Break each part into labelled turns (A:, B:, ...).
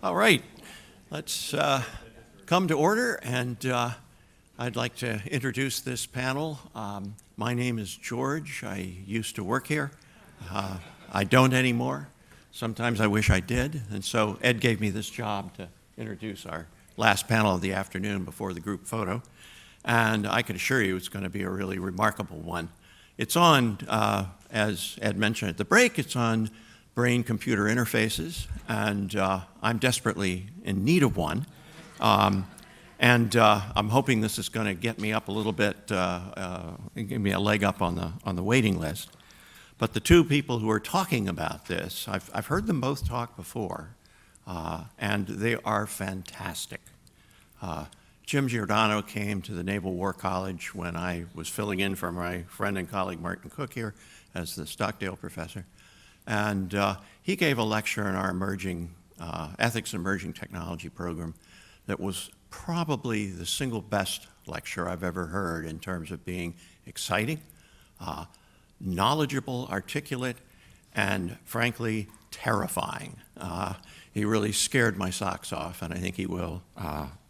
A: All right, let's come to order, and I'd like to introduce this panel. My name is George. I used to work here. I don't anymore. Sometimes I wish I did, and so Ed gave me this job to introduce our last panel of the afternoon before the group photo, and I can assure you it's going to be a really remarkable one. It's on, as Ed mentioned at the break, it's on brain-computer interfaces, and I'm desperately in need of one. I'm hoping this is going to get me up a little bit, give me a leg up on the waiting list. But the two people who are talking about this, I've heard them both talk before, and they are fantastic. Jim Giordano came to the Naval War College when I was filling in for my friend and colleague Martin Cook here as the Stockdale professor. And he gave a lecture in our emerging ethics emerging technology program that was probably the single best lecture I've ever heard in terms of being exciting, knowledgeable, articulate, and frankly, terrifying. He really scared my socks off, and I think he will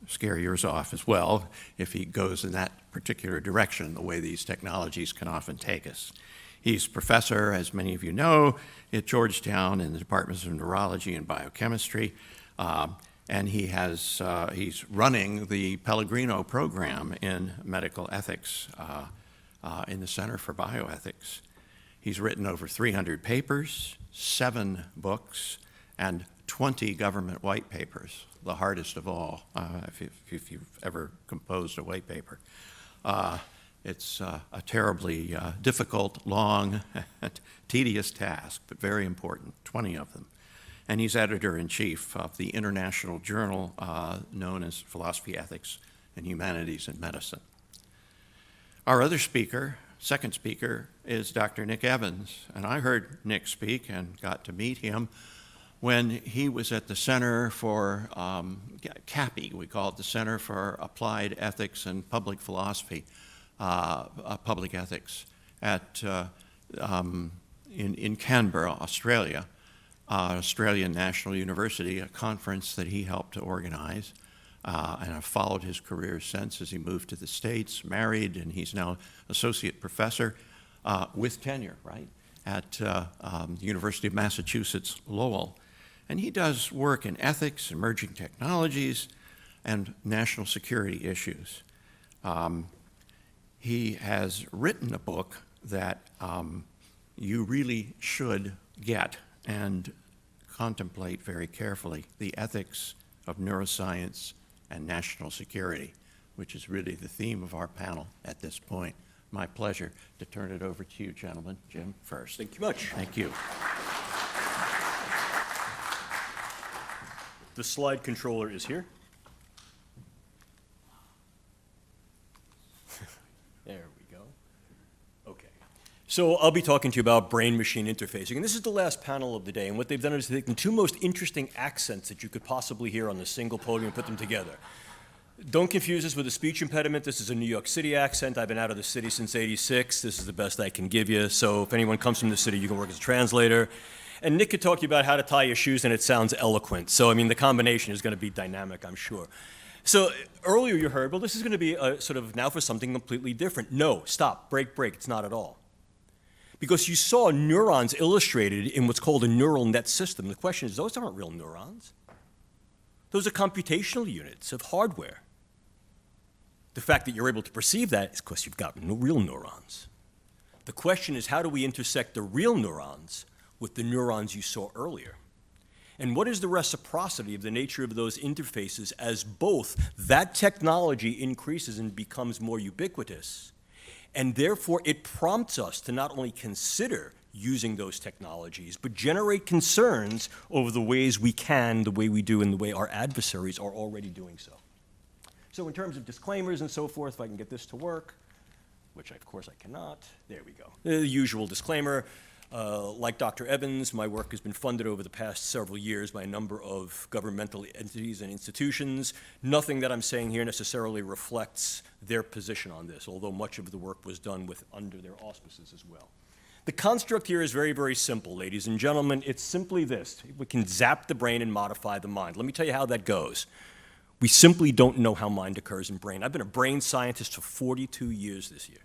A: scare yours off as well if he goes in that particular direction, the way these technologies can often take us. He's professor, as many of you know, at Georgetown in the departments of Neurology and Biochemistry, and he's running the Pellegrino program in medical ethics in the Center for Bioethics. He's written over 300 papers, 7 books, and 20 government white papers, the hardest of all, if you've ever composed a white paper. It's a terribly difficult, long, tedious task, but very important, 20 of them. And he's editor-in-chief of the international journal known as Philosophy, Ethics, and Humanities in Medicine. Our other speaker, second speaker, is Dr. Nick Evans. And I heard Nick speak and got to meet him when he was at the Center for CAPI, we call it the Center for Applied Ethics and Public Philosophy, Public Ethics in Canberra, Australia, Australian National University, a conference that he helped to organize. And I've followed his career since as he moved to the States, married, and he's now associate professor with tenure, right, at the University of Massachusetts Lowell. And he does work in ethics, emerging technologies, and national security issues. He has written a book that you really should get and contemplate very carefully, The Ethics of Neuroscience and National Security, which is really the theme of our panel at this point. My pleasure to turn it over to you, gentlemen. Jim first.
B: Thank you much.
A: Thank you.
B: The slide controller is here. There we go. Okay. So I'll be talking to you about brain-machine interfacing. And this is the last panel of the day. And what they've done is they've taken the two most interesting accents that you could possibly hear on a single podium and put them together. Don't confuse this with a speech impediment. This is a New York City accent. I've been out of the city since '86. This is the best I can give you. So if anyone comes from the city, you can work as a translator. And Nick could talk to you about how to tie your shoes, and it sounds eloquent. So, I mean, the combination is going to be dynamic, I'm sure. So earlier you heard, well, this is going to be a sort of now for something completely different. No, stop, break. It's not at all. Because you saw neurons illustrated in what's called a neural net system. The question is, those aren't real neurons. Those are computational units of hardware. The fact that you're able to perceive that is because you've got real neurons. The question is, how do we intersect the real neurons with the neurons you saw earlier? And what is the reciprocity of the nature of those interfaces as both that technology increases and becomes more ubiquitous, and therefore it prompts us to not only consider using those technologies, but generate concerns over the ways we can, the way we do, and the way our adversaries are already doing so. So in terms of disclaimers and so forth, if I can get this to work, which of course I cannot, there we go. The usual disclaimer. Like Dr. Evans, my work has been funded over the past several years by a number of governmental entities and institutions. Nothing that I'm saying here necessarily reflects their position on this, although much of the work was done under their auspices as well. The construct here is very, very simple, ladies and gentlemen. It's simply this. We can zap the brain and modify the mind. Let me tell you how that goes. We simply don't know how mind occurs in brain. I've been a brain scientist for 42 years this year.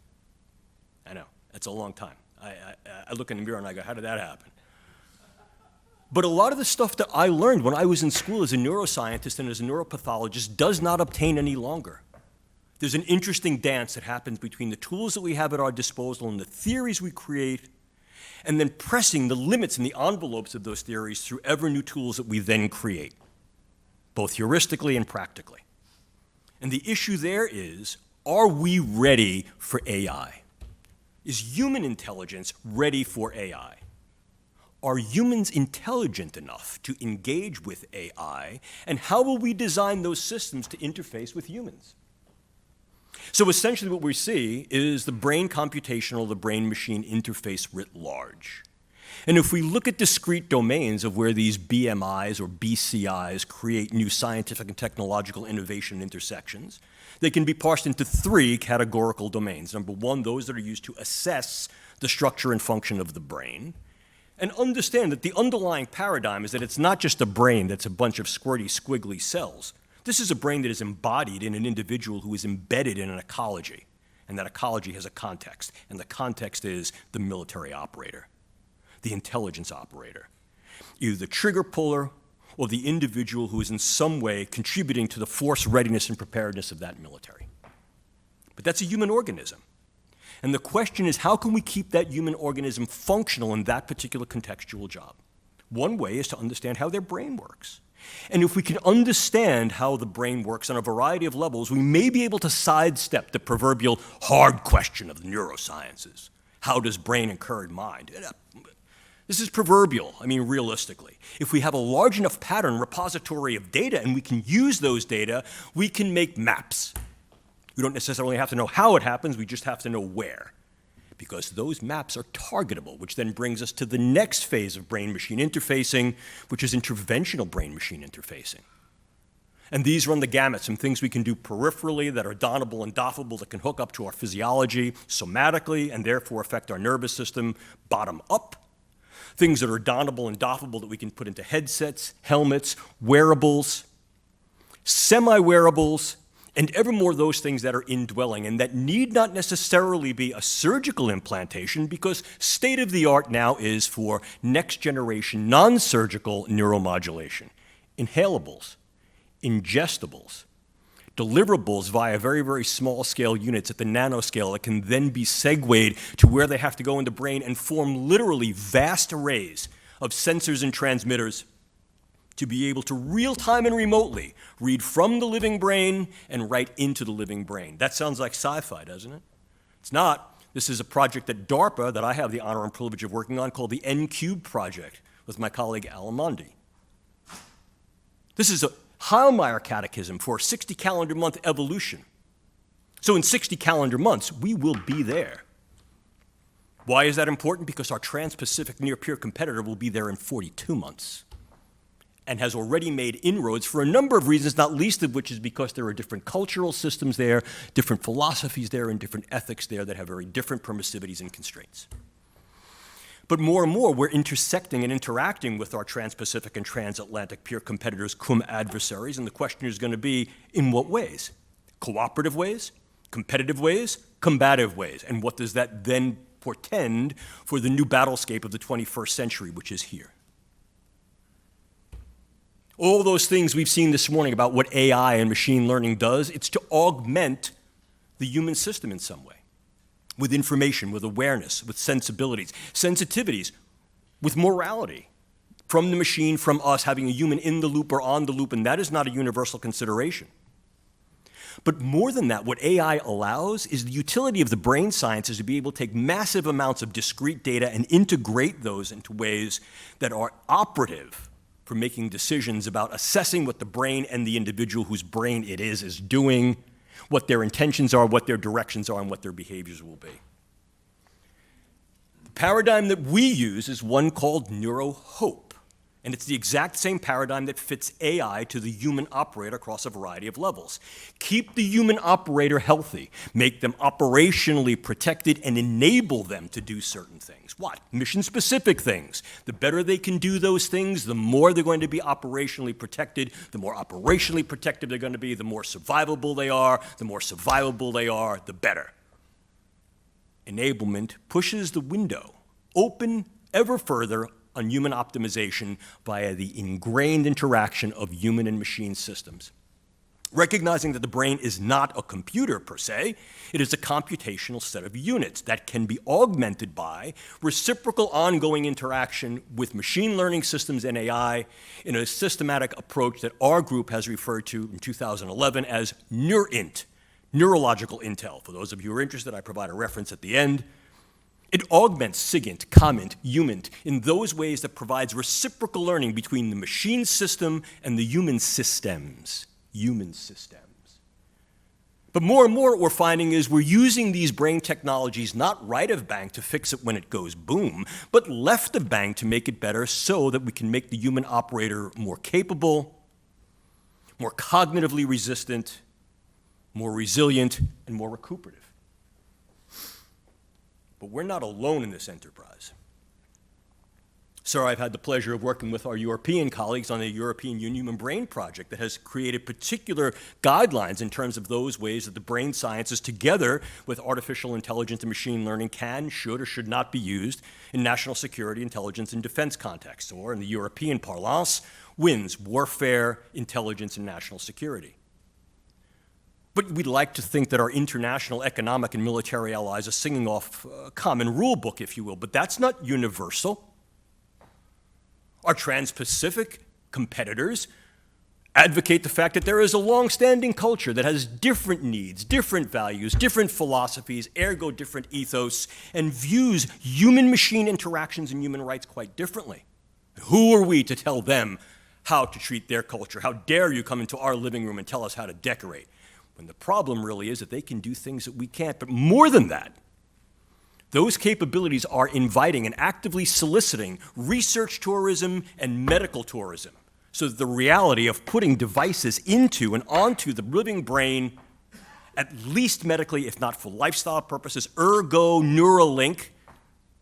B: I know, that's a long time. I look in the mirror and I go, how did that happen? But a lot of the stuff that I learned when I was in school as a neuroscientist and as a neuropathologist does not obtain any longer. There's an interesting dance that happens between the tools that we have at our disposal and the theories we create, and then pressing the limits and the envelopes of those theories through ever new tools that we then create, both heuristically and practically. And the issue there is, are we ready for AI? Is human intelligence ready for AI? Are humans intelligent enough to engage with AI, and how will we design those systems to interface with humans? So essentially what we see is the brain computational, the brain-machine interface writ large. And if we look at discrete domains of where these BMIs or BCIs create new scientific and technological innovation intersections, they can be parsed into 3 categorical domains. Number 1, those that are used to assess the structure and function of the brain, and understand that the underlying paradigm is that it's not just a brain that's a bunch of squirty, squiggly cells. This is a brain that is embodied in an individual who is embedded in an ecology, and that ecology has a context, and the context is the military operator, the intelligence operator, either the trigger puller or the individual who is in some way contributing to the force readiness and preparedness of that military. But that's a human organism. And the question is, how can we keep that human organism functional in that particular contextual job? One way is to understand how their brain works. And if we can understand how the brain works on a variety of levels, we may be able to sidestep the proverbial hard question of the neurosciences. How does brain occur in mind? This is proverbial, realistically. If we have a large enough pattern repository of data and we can use those data, we can make maps. We don't necessarily have to know how it happens, we just have to know where. Because those maps are targetable, which then brings us to the next phase of brain-machine interfacing, which is interventional brain-machine interfacing. And these run the gamut, some things we can do peripherally that are donable and doffable that can hook up to our physiology somatically and therefore affect our nervous system bottom up. Things that are donable and doffable that we can put into headsets, helmets, wearables, semi-wearables, and ever more those things that are indwelling and that need not necessarily be a surgical implantation, because state-of-the-art now is for next-generation non-surgical neuromodulation. Inhalables, ingestibles, deliverables via very, very small-scale units at the nanoscale that can then be segued to where they have to go in the brain and form literally vast arrays of sensors and transmitters to be able to real-time and remotely read from the living brain and write into the living brain. That sounds like sci-fi, doesn't it? It's not. This is a project at DARPA that I have the honor and privilege of working on called the N-Cube Project with my colleague Alamondi. This is a Heilmeyer catechism for 60 calendar month evolution. So in 60 calendar months, we will be there. Why is that important? Because our trans-Pacific near-peer competitor will be there in 42 months. And has already made inroads for a number of reasons, not least of which is because there are different cultural systems there, different philosophies there, and different ethics there that have very different permissivities and constraints. But more and more, we're intersecting and interacting with our trans-Pacific and transatlantic peer competitors, cum adversaries, and the question is going to be, in what ways? Cooperative ways, competitive ways, combative ways, and what does that then portend for the new battlescape of the 21st century, which is here? All those things we've seen this morning about what AI and machine learning does, it's to augment the human system in some way, with information, with awareness, with sensibilities, sensitivities, with morality, from the machine, from us, having a human in the loop or on the loop, and that is not a universal consideration. But more than that, what AI allows is the utility of the brain sciences to be able to take massive amounts of discrete data and integrate those into ways that are operative for making decisions about assessing what the brain and the individual whose brain it is doing, what their intentions are, what their directions are, and what their behaviors will be. The paradigm that we use is one called neurohope. And it's the exact same paradigm that fits AI to the human operator across a variety of levels. Keep the human operator healthy, make them operationally protected, and enable them to do certain things. What? Mission-specific things. The better they can do those things, the more they're going to be operationally protected. The more operationally protected they're going to be, the more survivable they are. The more survivable they are, the better. Enablement pushes the window open ever further on human optimization via the ingrained interaction of human and machine systems. Recognizing that the brain is not a computer per se, it is a computational set of units that can be augmented by reciprocal ongoing interaction with machine learning systems and AI in a systematic approach that our group has referred to in 2011 as NeurInt, neurological intel. For those of you who are interested, I provide a reference at the end. It augments SIGINT, COMINT, HUMINT in those ways that provides reciprocal learning between the machine system and the human systems. But more and more what we're finding is we're using these brain technologies not right of bank to fix it when it goes boom, but left of bank to make it better so that we can make the human operator more capable, more cognitively resistant, more resilient, and more recuperative. But we're not alone in this enterprise. Sir, I've had the pleasure of working with our European colleagues on the European Human Brain Project that has created particular guidelines in terms of those ways that the brain sciences, together with artificial intelligence and machine learning, can, should, or should not be used in national security, intelligence, and defense contexts, or in the European parlance, WINS, warfare, intelligence, and national security. But we'd like to think that our international economic and military allies are singing off a common rule book, if you will, but that's not universal. Our trans-Pacific competitors advocate the fact that there is a long-standing culture that has different needs, different values, different philosophies, ergo different ethos, and views human-machine interactions and human rights quite differently. Who are we to tell them how to treat their culture? How dare you come into our living room and tell us how to decorate? When the problem really is that they can do things that we can't. But more than that, those capabilities are inviting and actively soliciting research tourism and medical tourism, so that the reality of putting devices into and onto the living brain, at least medically, if not for lifestyle purposes, ergo Neuralink,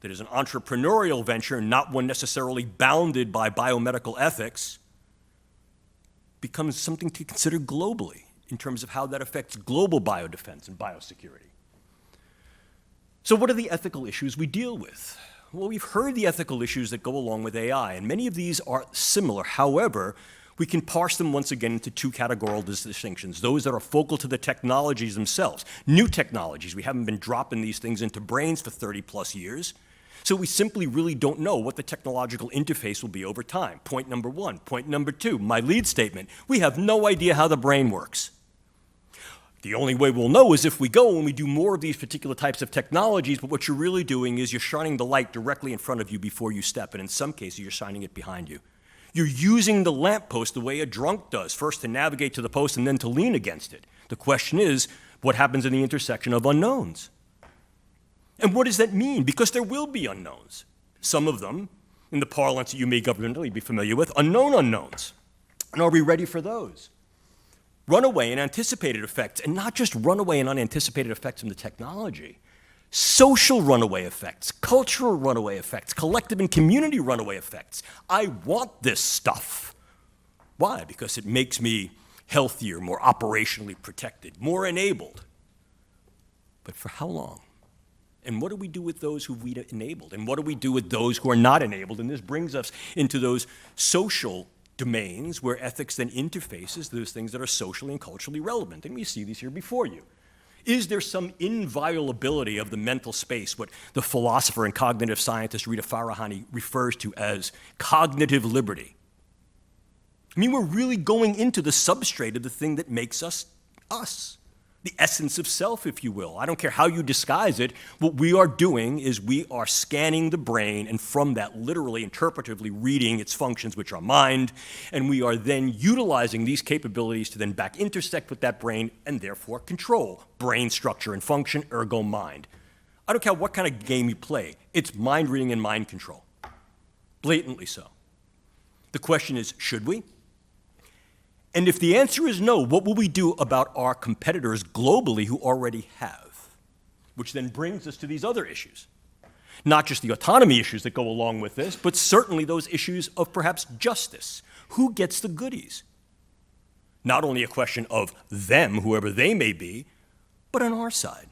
B: that is an entrepreneurial venture, not one necessarily bounded by biomedical ethics, becomes something to consider globally in terms of how that affects global biodefense and biosecurity. So what are the ethical issues we deal with? Well, we've heard the ethical issues that go along with AI, and many of these are similar. However, we can parse them once again into two categorical distinctions, those that are focal to the technologies themselves. New technologies, we haven't been dropping these things into brains for 30 plus years, so we simply really don't know what the technological interface will be over time. Point number one. Point number two, my lead statement, we have no idea how the brain works. The only way we'll know is if we go and we do more of these particular types of technologies, but what you're really doing is you're shining the light directly in front of you before you step, and in some cases you're shining it behind you. You're using the lamppost the way a drunk does, first to navigate to the post and then to lean against it. The question is, what happens in the intersection of unknowns? And what does that mean? Because there will be unknowns. Some of them, in the parlance that you may governmentally be familiar with, unknown unknowns. And are we ready for those? Runaway and anticipated effects, and not just runaway and unanticipated effects from the technology, social runaway effects, cultural runaway effects, collective and community runaway effects. I want this stuff. Why? Because it makes me healthier, more operationally protected, more enabled. But for how long? And what do we do with those who we enabled? And what do we do with those who are not enabled? And this brings us into those social domains where ethics then interfaces those things that are socially and culturally relevant. And we see these here before you. Is there some inviolability of the mental space, what the philosopher and cognitive scientist Rita Farahani refers to as cognitive liberty? I mean, we're really going into the substrate of the thing that makes us us. The essence of self, if you will. I don't care how you disguise it. What we are doing is we are scanning the brain, and from that, literally, interpretively reading its functions, which are mind, and we are then utilizing these capabilities to then back intersect with that brain and therefore control brain structure and function, ergo mind. I don't care what kind of game you play. It's mind reading and mind control. Blatantly so. The question is, should we? And if the answer is no, what will we do about our competitors globally who already have? Which then brings us to these other issues. Not just the autonomy issues that go along with this, but certainly those issues of perhaps justice. Who gets the goodies? Not only a question of them, whoever they may be, but on our side.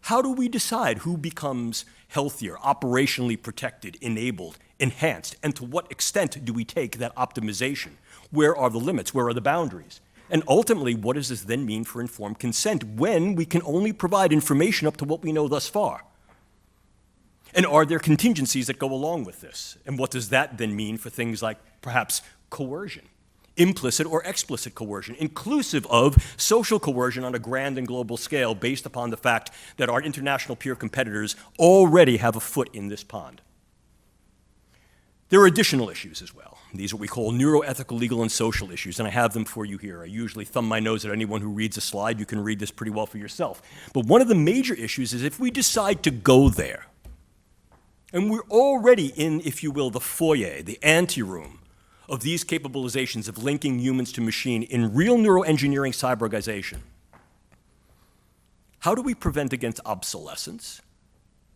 B: How do we decide who becomes healthier, operationally protected, enabled, enhanced, and to what extent do we take that optimization? Where are the limits? Where are the boundaries? And ultimately, what does this then mean for informed consent when we can only provide information up to what we know thus far? And are there contingencies that go along with this? And what does that then mean for things like perhaps coercion, implicit or explicit coercion, inclusive of social coercion on a grand and global scale based upon the fact that our international peer competitors already have a foot in this pond? There are additional issues as well. These are what we call neuroethical, legal, and social issues, and I have them for you here. I usually thumb my nose at anyone who reads a slide. You can read this pretty well for yourself. But one of the major issues is if we decide to go there, and we're already in, if you will, the foyer, the anteroom of these capabilizations of linking humans to machine in real neuroengineering cyborgization, how do we prevent against obsolescence?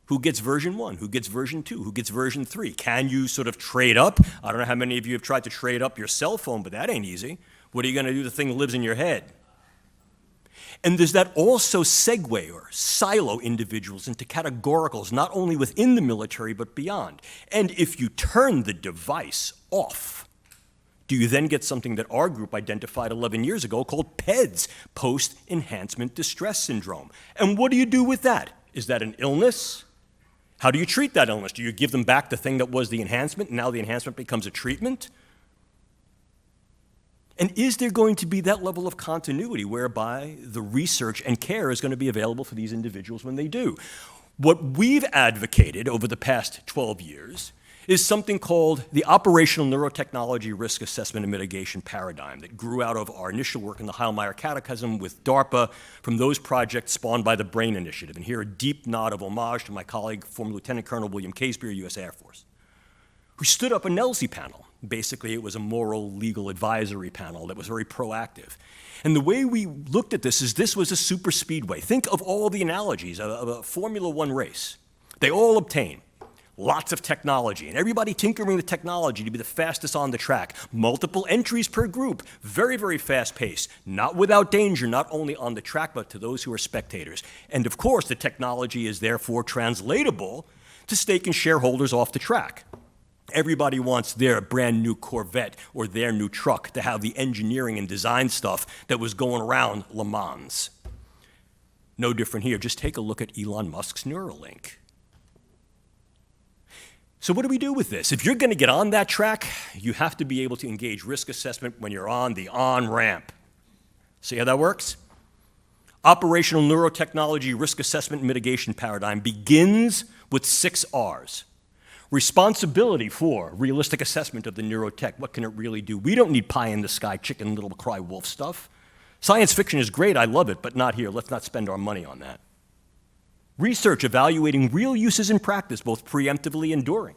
B: Who gets version 1? Who gets version 2? Who gets version 3? Can you sort of trade up? I don't know how many of you have tried to trade up your cell phone, but that ain't easy. What are you going to do? The thing lives in your head. And does that also segue or silo individuals into categoricals, not only within the military, but beyond? And if you turn the device off, do you then get something that our group identified 11 years ago called PEDS, Post-Enhancement Distress Syndrome? And what do you do with that? Is that an illness? How do you treat that illness? Do you give them back the thing that was the enhancement, and now the enhancement becomes a treatment? And is there going to be that level of continuity whereby the research and care is going to be available for these individuals when they do? What we've advocated over the past 12 years is something called the Operational Neurotechnology Risk Assessment and Mitigation Paradigm that grew out of our initial work in the Heilmeyer Catechism with DARPA from those projects spawned by the BRAIN Initiative. And here a deep nod of homage to my colleague, former Lieutenant Colonel William Casebeer, U.S. Air Force, who stood up a NELSI panel. Basically, it was a moral legal advisory panel that was very proactive. And the way we looked at this is this was a super speedway. Think of all the analogies of a Formula One race. They all obtain lots of technology, and everybody tinkering the technology to be the fastest on the track. Multiple entries per group, very, very fast pace, not without danger, not only on the track, but to those who are spectators. And of course, the technology is therefore translatable to stake and shareholders off the track. Everybody wants their brand new Corvette or their new truck to have the engineering and design stuff that was going around Le Mans. No different here. Just take a look at Elon Musk's Neuralink. So what do we do with this? If you're going to get on that track, you have to be able to engage risk assessment when you're on the on-ramp. See how that works? Operational Neurotechnology Risk Assessment and Mitigation Paradigm begins with 6 R's. Responsibility for realistic assessment of the neurotech. What can it really do? We don't need pie-in-the-sky, chicken little cry wolf stuff. Science fiction is great, I love it, but not here. Let's not spend our money on that. Research evaluating real uses in practice, both preemptively and during.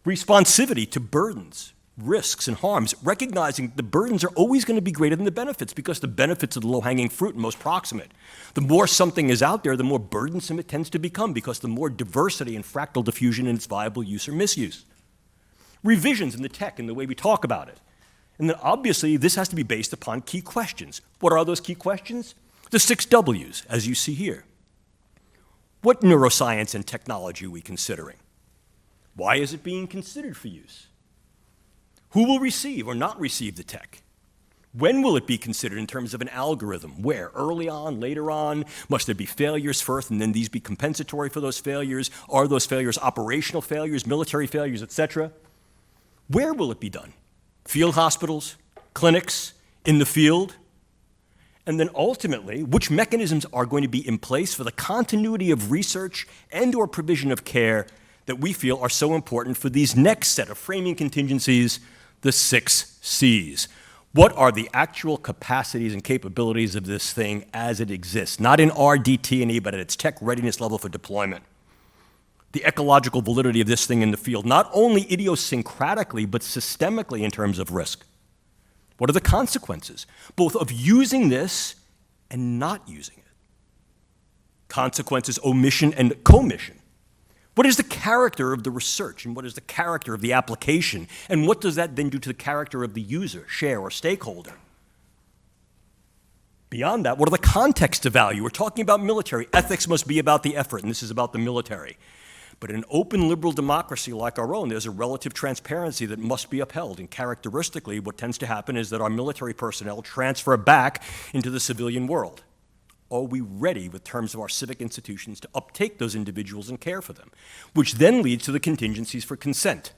B: Responsivity to burdens, risks, and harms, recognizing the burdens are always going to be greater than the benefits because the benefits are the low-hanging fruit and most proximate. The more something is out there, the more burdensome it tends to become because the more diversity and fractal diffusion in its viable use or misuse. Revisions in the tech and the way we talk about it. And then obviously this has to be based upon key questions. What are those key questions? The 6 W's, as you see here. What neuroscience and technology are we considering? Why is it being considered for use? Who will receive or not receive the tech? When will it be considered in terms of an algorithm? Where? Early on, later on? Must there be failures first and then these be compensatory for those failures? Are those failures operational failures, military failures, etc.? Where will it be done? Field hospitals, clinics, in the field? And then ultimately, which mechanisms are going to be in place for the continuity of research and or provision of care that we feel are so important for these next set of framing contingencies, the 6 C's. What are the actual capacities and capabilities of this thing as it exists? Not in RDT&E, but at its tech readiness level for deployment. the ecological validity of this thing in the field, not only idiosyncratically, but systemically in terms of risk. What are the consequences, both of using this and not using it? Consequences, omission and commission. What is the character of the research, and what is the character of the application, and what does that then do to the character of the user, share, or stakeholder? Beyond that, what are the contexts of value? We're talking about military. Ethics must be about the effort, and this is about the military. But in an open liberal democracy like our own, there's a relative transparency that must be upheld. And characteristically, what tends to happen is that our military personnel transfer back into the civilian world. Are we ready, with terms of our civic institutions, to uptake those individuals and care for them? Which then leads to the contingencies for consent.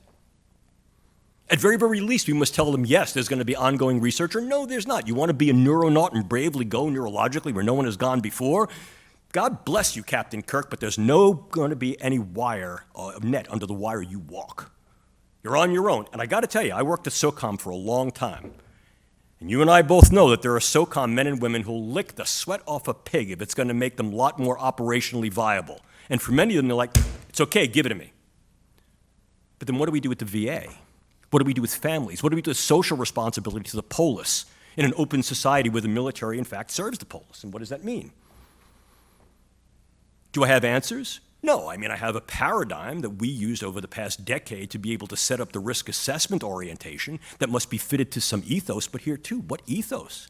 B: At very, very least, we must tell them, yes, there's going to be ongoing research, or no, there's not. You want to be a neuronaut and bravely go neurologically where no one has gone before? God bless you, Captain Kirk, but there's no going to be any wire, net under the wire you walk. You're on your own. And I got to tell you, I worked at SOCOM for a long time. And you and I both know that there are SOCOM men and women who'll lick the sweat off a pig if it's going to make them a lot more operationally viable. And for many of them, they're like, it's okay, give it to me. But then what do we do with the VA? What do we do with families? What do we do with social responsibility to the polis in an open society where the military, in fact, serves the polis? And what does that mean? Do I have answers? No. I mean, I have a paradigm that we used over the past decade to be able to set up the risk assessment orientation that must be fitted to some ethos. But here, too, what ethos?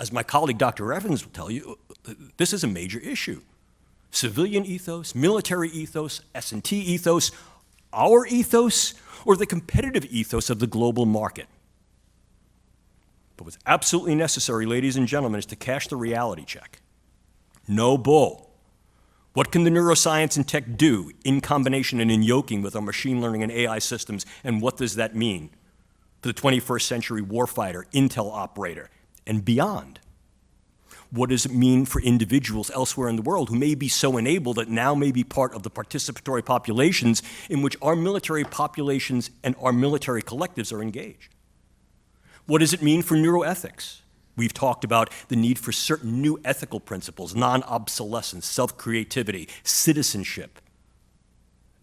B: As my colleague Dr. Evans will tell you, this is a major issue. Civilian ethos, military ethos, S&T ethos, our ethos, or the competitive ethos of the global market. But what's absolutely necessary, ladies and gentlemen, is to cash the reality check. No bull. What can the neuroscience and tech do in combination and in yoking with our machine learning and AI systems, and what does that mean for the 21st century warfighter, intel operator, and beyond? What does it mean for individuals elsewhere in the world who may be so enabled that now may be part of the participatory populations in which our military populations and our military collectives are engaged? What does it mean for neuroethics? We've talked about the need for certain new ethical principles, non-obsolescence, self-creativity, citizenship,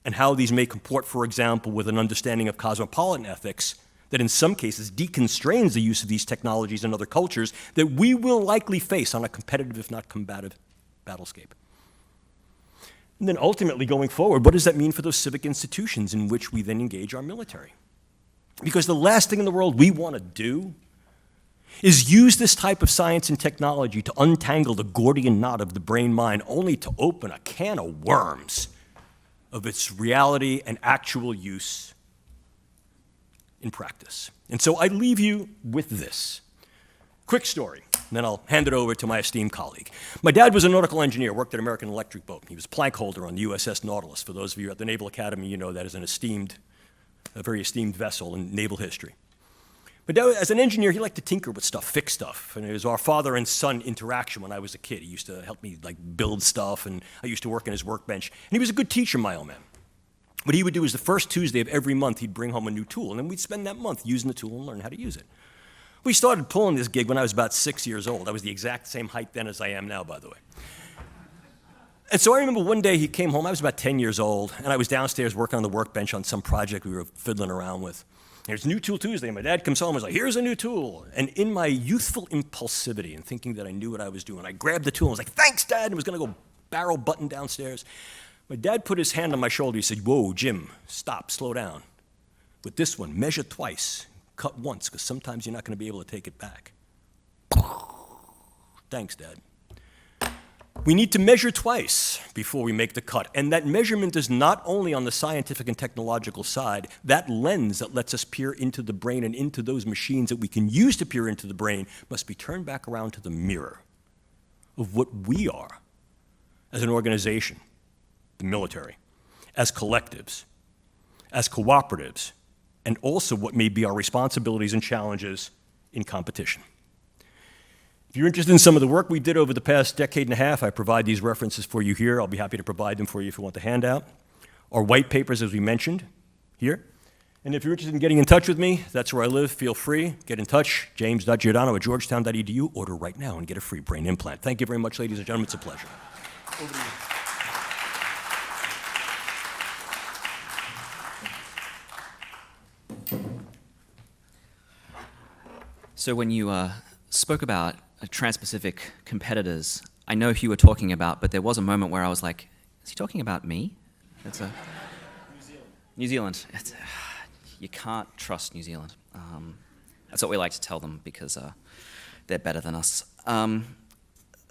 B: and how these may comport, for example, with an understanding of cosmopolitan ethics that in some cases deconstrains the use of these technologies in other cultures that we will likely face on a competitive, if not combative, battlescape. And then ultimately, going forward, what does that mean for those civic institutions in which we then engage our military? Because the last thing in the world we want to do is use this type of science and technology to untangle the Gordian knot of the brain-mind, only to open a can of worms of its reality and actual use in practice. And so I leave you with this. Quick story, and then I'll hand it over to my esteemed colleague. My dad was a nautical engineer, worked at American Electric Boat. He was a plank holder on the USS Nautilus. For those of you at the Naval Academy, you know that is a very esteemed vessel in naval history. But as an engineer, he liked to tinker with stuff, fix stuff. And it was our father and son interaction when I was a kid. He used to help me build stuff, and I used to work in his workbench. And he was a good teacher, my old man. What he would do is the first Tuesday of every month, he'd bring home a new tool, and then we'd spend that month using the tool and learn how to use it. We started pulling this gig when I was about 6 years old. I was the exact same height then as I am now, by the way. And so I remember one day he came home, I was about 10 years old, and I was downstairs working on the workbench on some project we were fiddling around with. There's New Tool Tuesday, and my dad comes home and was like, here's a new tool. And in my youthful impulsivity and thinking that I knew what I was doing, I grabbed the tool and was like, thanks, Dad, and was going to go barrel button downstairs. My dad put his hand on my shoulder. He said, whoa, Jim, stop, slow down. With this one, measure twice, cut once, because sometimes you're not going to be able to take it back. Thanks, Dad. We need to measure twice before we make the cut. And that measurement is not only on the scientific and technological side. That lens that lets us peer into the brain and into those machines that we can use to peer into the brain must be turned back around to the mirror of what we are as an organization, the military, as collectives, as cooperatives, and also what may be our responsibilities and challenges in competition. If you're interested in some of the work we did over the past decade and a half, I provide these references for you here. I'll be happy to provide them for you if you want the handout. Our white papers, as we mentioned, here. And if you're interested in getting in touch with me, that's where I live. Feel free. Get in touch. james.giordano@georgetown.edu. Order right now and get a free brain implant. Thank you very much, ladies and gentlemen. It's a pleasure. Over to you.
C: So when you spoke about trans-Pacific competitors, I know who you were talking about, but there was a moment where I was like, is he talking about me? That's a New Zealand. You can't trust New Zealand. That's what we like to tell them because they're better than us.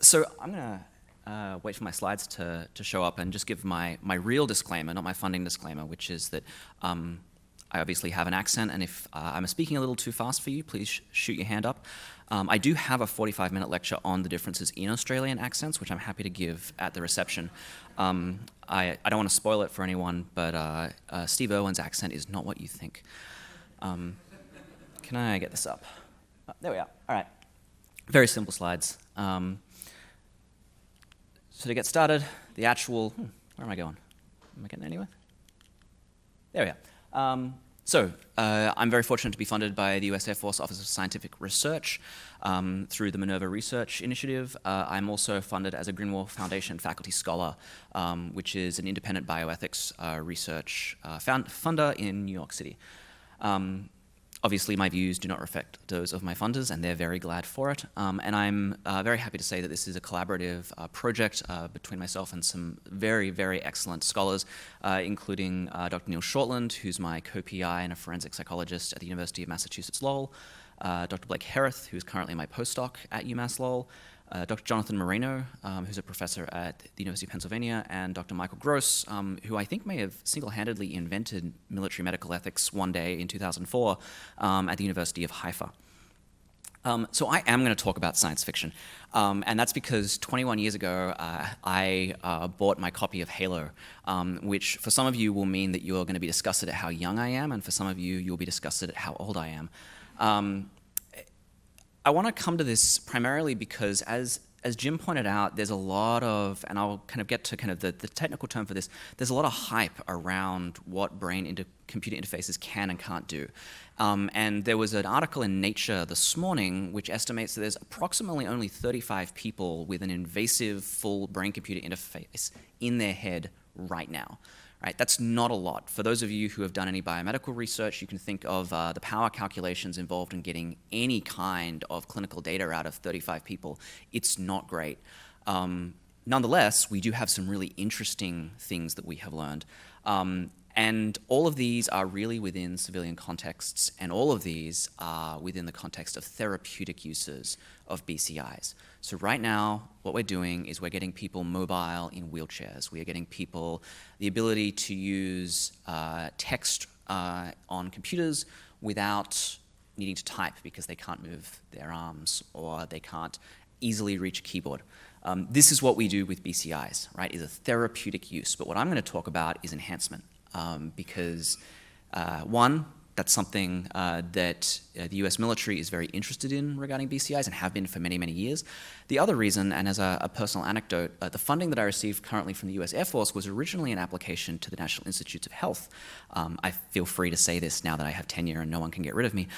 C: So I'm going to wait for my slides to show up and just give my real disclaimer, not my funding disclaimer, which is that I obviously have an accent, and if I'm speaking a little too fast for you, please shoot your hand up. I do have a 45-minute lecture on the differences in Australian accents, which I'm happy to give at the reception. I don't want to spoil it for anyone, but Steve Irwin's accent is not what you think. Can I get this up? There we are. All right. Very simple slides. So to get started, the actual... where am I going? Am I getting anywhere? There we are. I'm very fortunate to be funded by the US Air Force Office of Scientific Research through the Minerva Research Initiative. I'm also funded as a Greenwald Foundation faculty scholar, which is an independent bioethics research funder in New York City. Obviously, my views do not reflect those of my funders, and they're very glad for it. And I'm very happy to say that this is a collaborative project between myself and some very, very excellent scholars, including Dr. Neil Shortland, who's my co-PI and a forensic psychologist at the University of Massachusetts Lowell, Dr. Blake Hereth, who's currently my postdoc at UMass Lowell, Dr. Jonathan Moreno, who's a professor at the University of Pennsylvania, and Dr. Michael Gross, who I think may have single-handedly invented military medical ethics one day in 2004 at the University of Haifa. So I am going to talk about science fiction, and that's because 21 years ago, I bought my copy of Halo, which for some of you will mean that you're going to be disgusted at how young I am, and for some of you, you'll be disgusted at how old I am. I want to come to this primarily because, as Jim pointed out, there's a lot of, and I'll kind of get to kind of the technical term for this, there's a lot of hype around what brain-computer interfaces can and can't do. And there was an article in Nature this morning which estimates that there's approximately only 35 people with an invasive full brain-computer interface in their head right now. Right? That's not a lot. For those of you who have done any biomedical research, you can think of the power calculations involved in getting any kind of clinical data out of 35 people. It's not great. Nonetheless, we do have some really interesting things that we have learned. And all of these are really within civilian contexts, and all of these are within the context of therapeutic uses of BCIs. So right now, what we're doing is we're getting people mobile in wheelchairs. We are getting people the ability to use text on computers without needing to type because they can't move their arms or they can't easily reach a keyboard. This is what we do with BCIs, right, is a therapeutic use. But what I'm going to talk about is enhancement. Because one, that's something that the US military is very interested in regarding BCIs and have been for many, many years. The other reason, and as a personal anecdote, the funding that I received currently from the US Air Force was originally an application to the National Institutes of Health. I feel free to say this now that I have tenure and no one can get rid of me.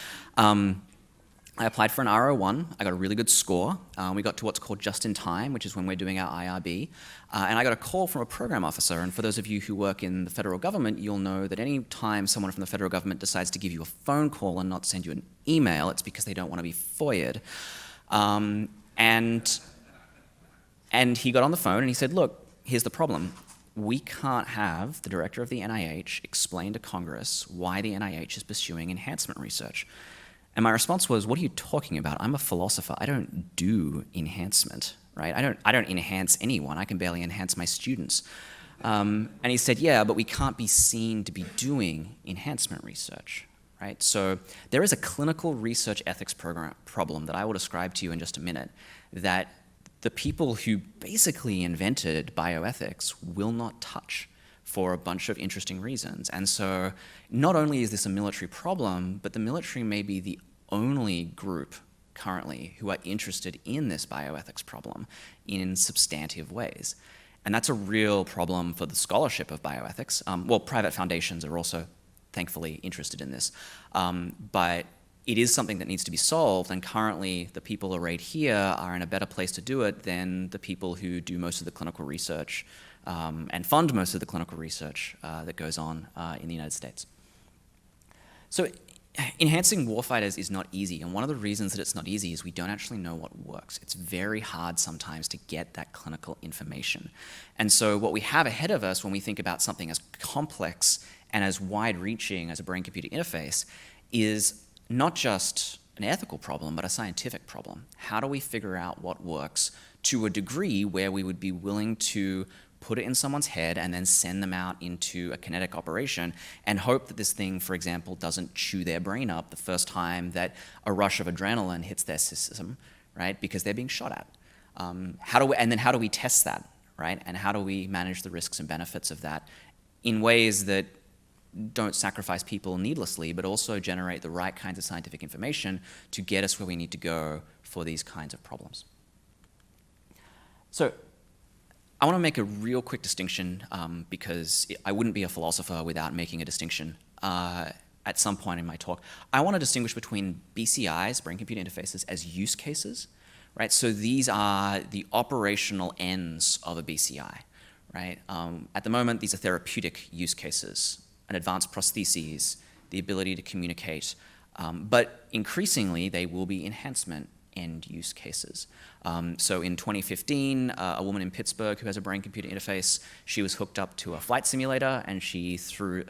C: I applied for an RO1. I got a really good score. We got to what's called just in time, which is when we're doing our IRB. And I got a call from a program officer. And for those of you who work in the federal government, you'll know that any time someone from the federal government decides to give you a phone call and not send you an email, it's because they don't want to be FOIA'd. And he got on the phone and he said, look, here's the problem. We can't have the director of the NIH explain to Congress why the NIH is pursuing enhancement research. And my response was, what are you talking about? I'm a philosopher. I don't do enhancement, right? I don't enhance anyone. I can barely enhance my students. And he said, yeah, but we can't be seen to be doing enhancement research, right? So there is a clinical research ethics problem that I will describe to you in just a minute, that the people who basically invented bioethics will not touch for a bunch of interesting reasons. And so not only is this a military problem, but the military may be the only group currently who are interested in this bioethics problem in substantive ways. And that's a real problem for the scholarship of bioethics. Well, private foundations are also thankfully interested in this. But it is something that needs to be solved, and currently the people arrayed here are in a better place to do it than the people who do most of the clinical research and fund most of the clinical research that goes on in the United States. So enhancing warfighters is not easy, and one of the reasons that it's not easy is we don't actually know what works. It's very hard sometimes to get that clinical information. And so what we have ahead of us when we think about something as complex and as wide-reaching as a brain-computer interface is not just an ethical problem, but a scientific problem. How do we figure out what works to a degree where we would be willing to put it in someone's head and then send them out into a kinetic operation and hope that this thing, for example, doesn't chew their brain up the first time that a rush of adrenaline hits their system, right? Because they're being shot at. How do we test that, right? And how do we manage the risks and benefits of that in ways that don't sacrifice people needlessly, but also generate the right kinds of scientific information to get us where we need to go for these kinds of problems. So I want to make a real quick distinction because I wouldn't be a philosopher without making a distinction at some point in my talk. I want to distinguish between BCIs, brain-computer interfaces, as use cases, right? So these are the operational ends of a BCI, right? At the moment, these are therapeutic use cases, an advanced prostheses, the ability to communicate, but increasingly they will be enhancement end use cases. So in 2015, a woman in Pittsburgh who has a brain-computer interface, she was hooked up to a flight simulator and she flew,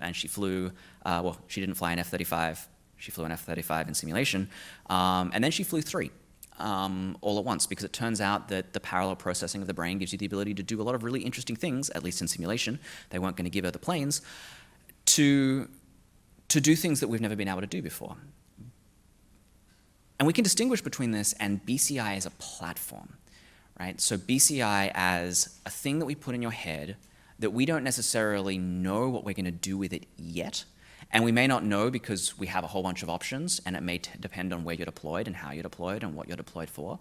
C: well, she didn't fly an F-35, she flew an F-35 in simulation, and then she flew 3 all at once because it turns out that the parallel processing of the brain gives you the ability to do a lot of really interesting things, at least in simulation. They weren't going to give her the planes, to do things that we've never been able to do before. And we can distinguish between this and BCI as a platform, right? So BCI as a thing that we put in your head that we don't necessarily know what we're going to do with it yet. And we may not know because we have a whole bunch of options and it may depend on where you're deployed and how you're deployed and what you're deployed for.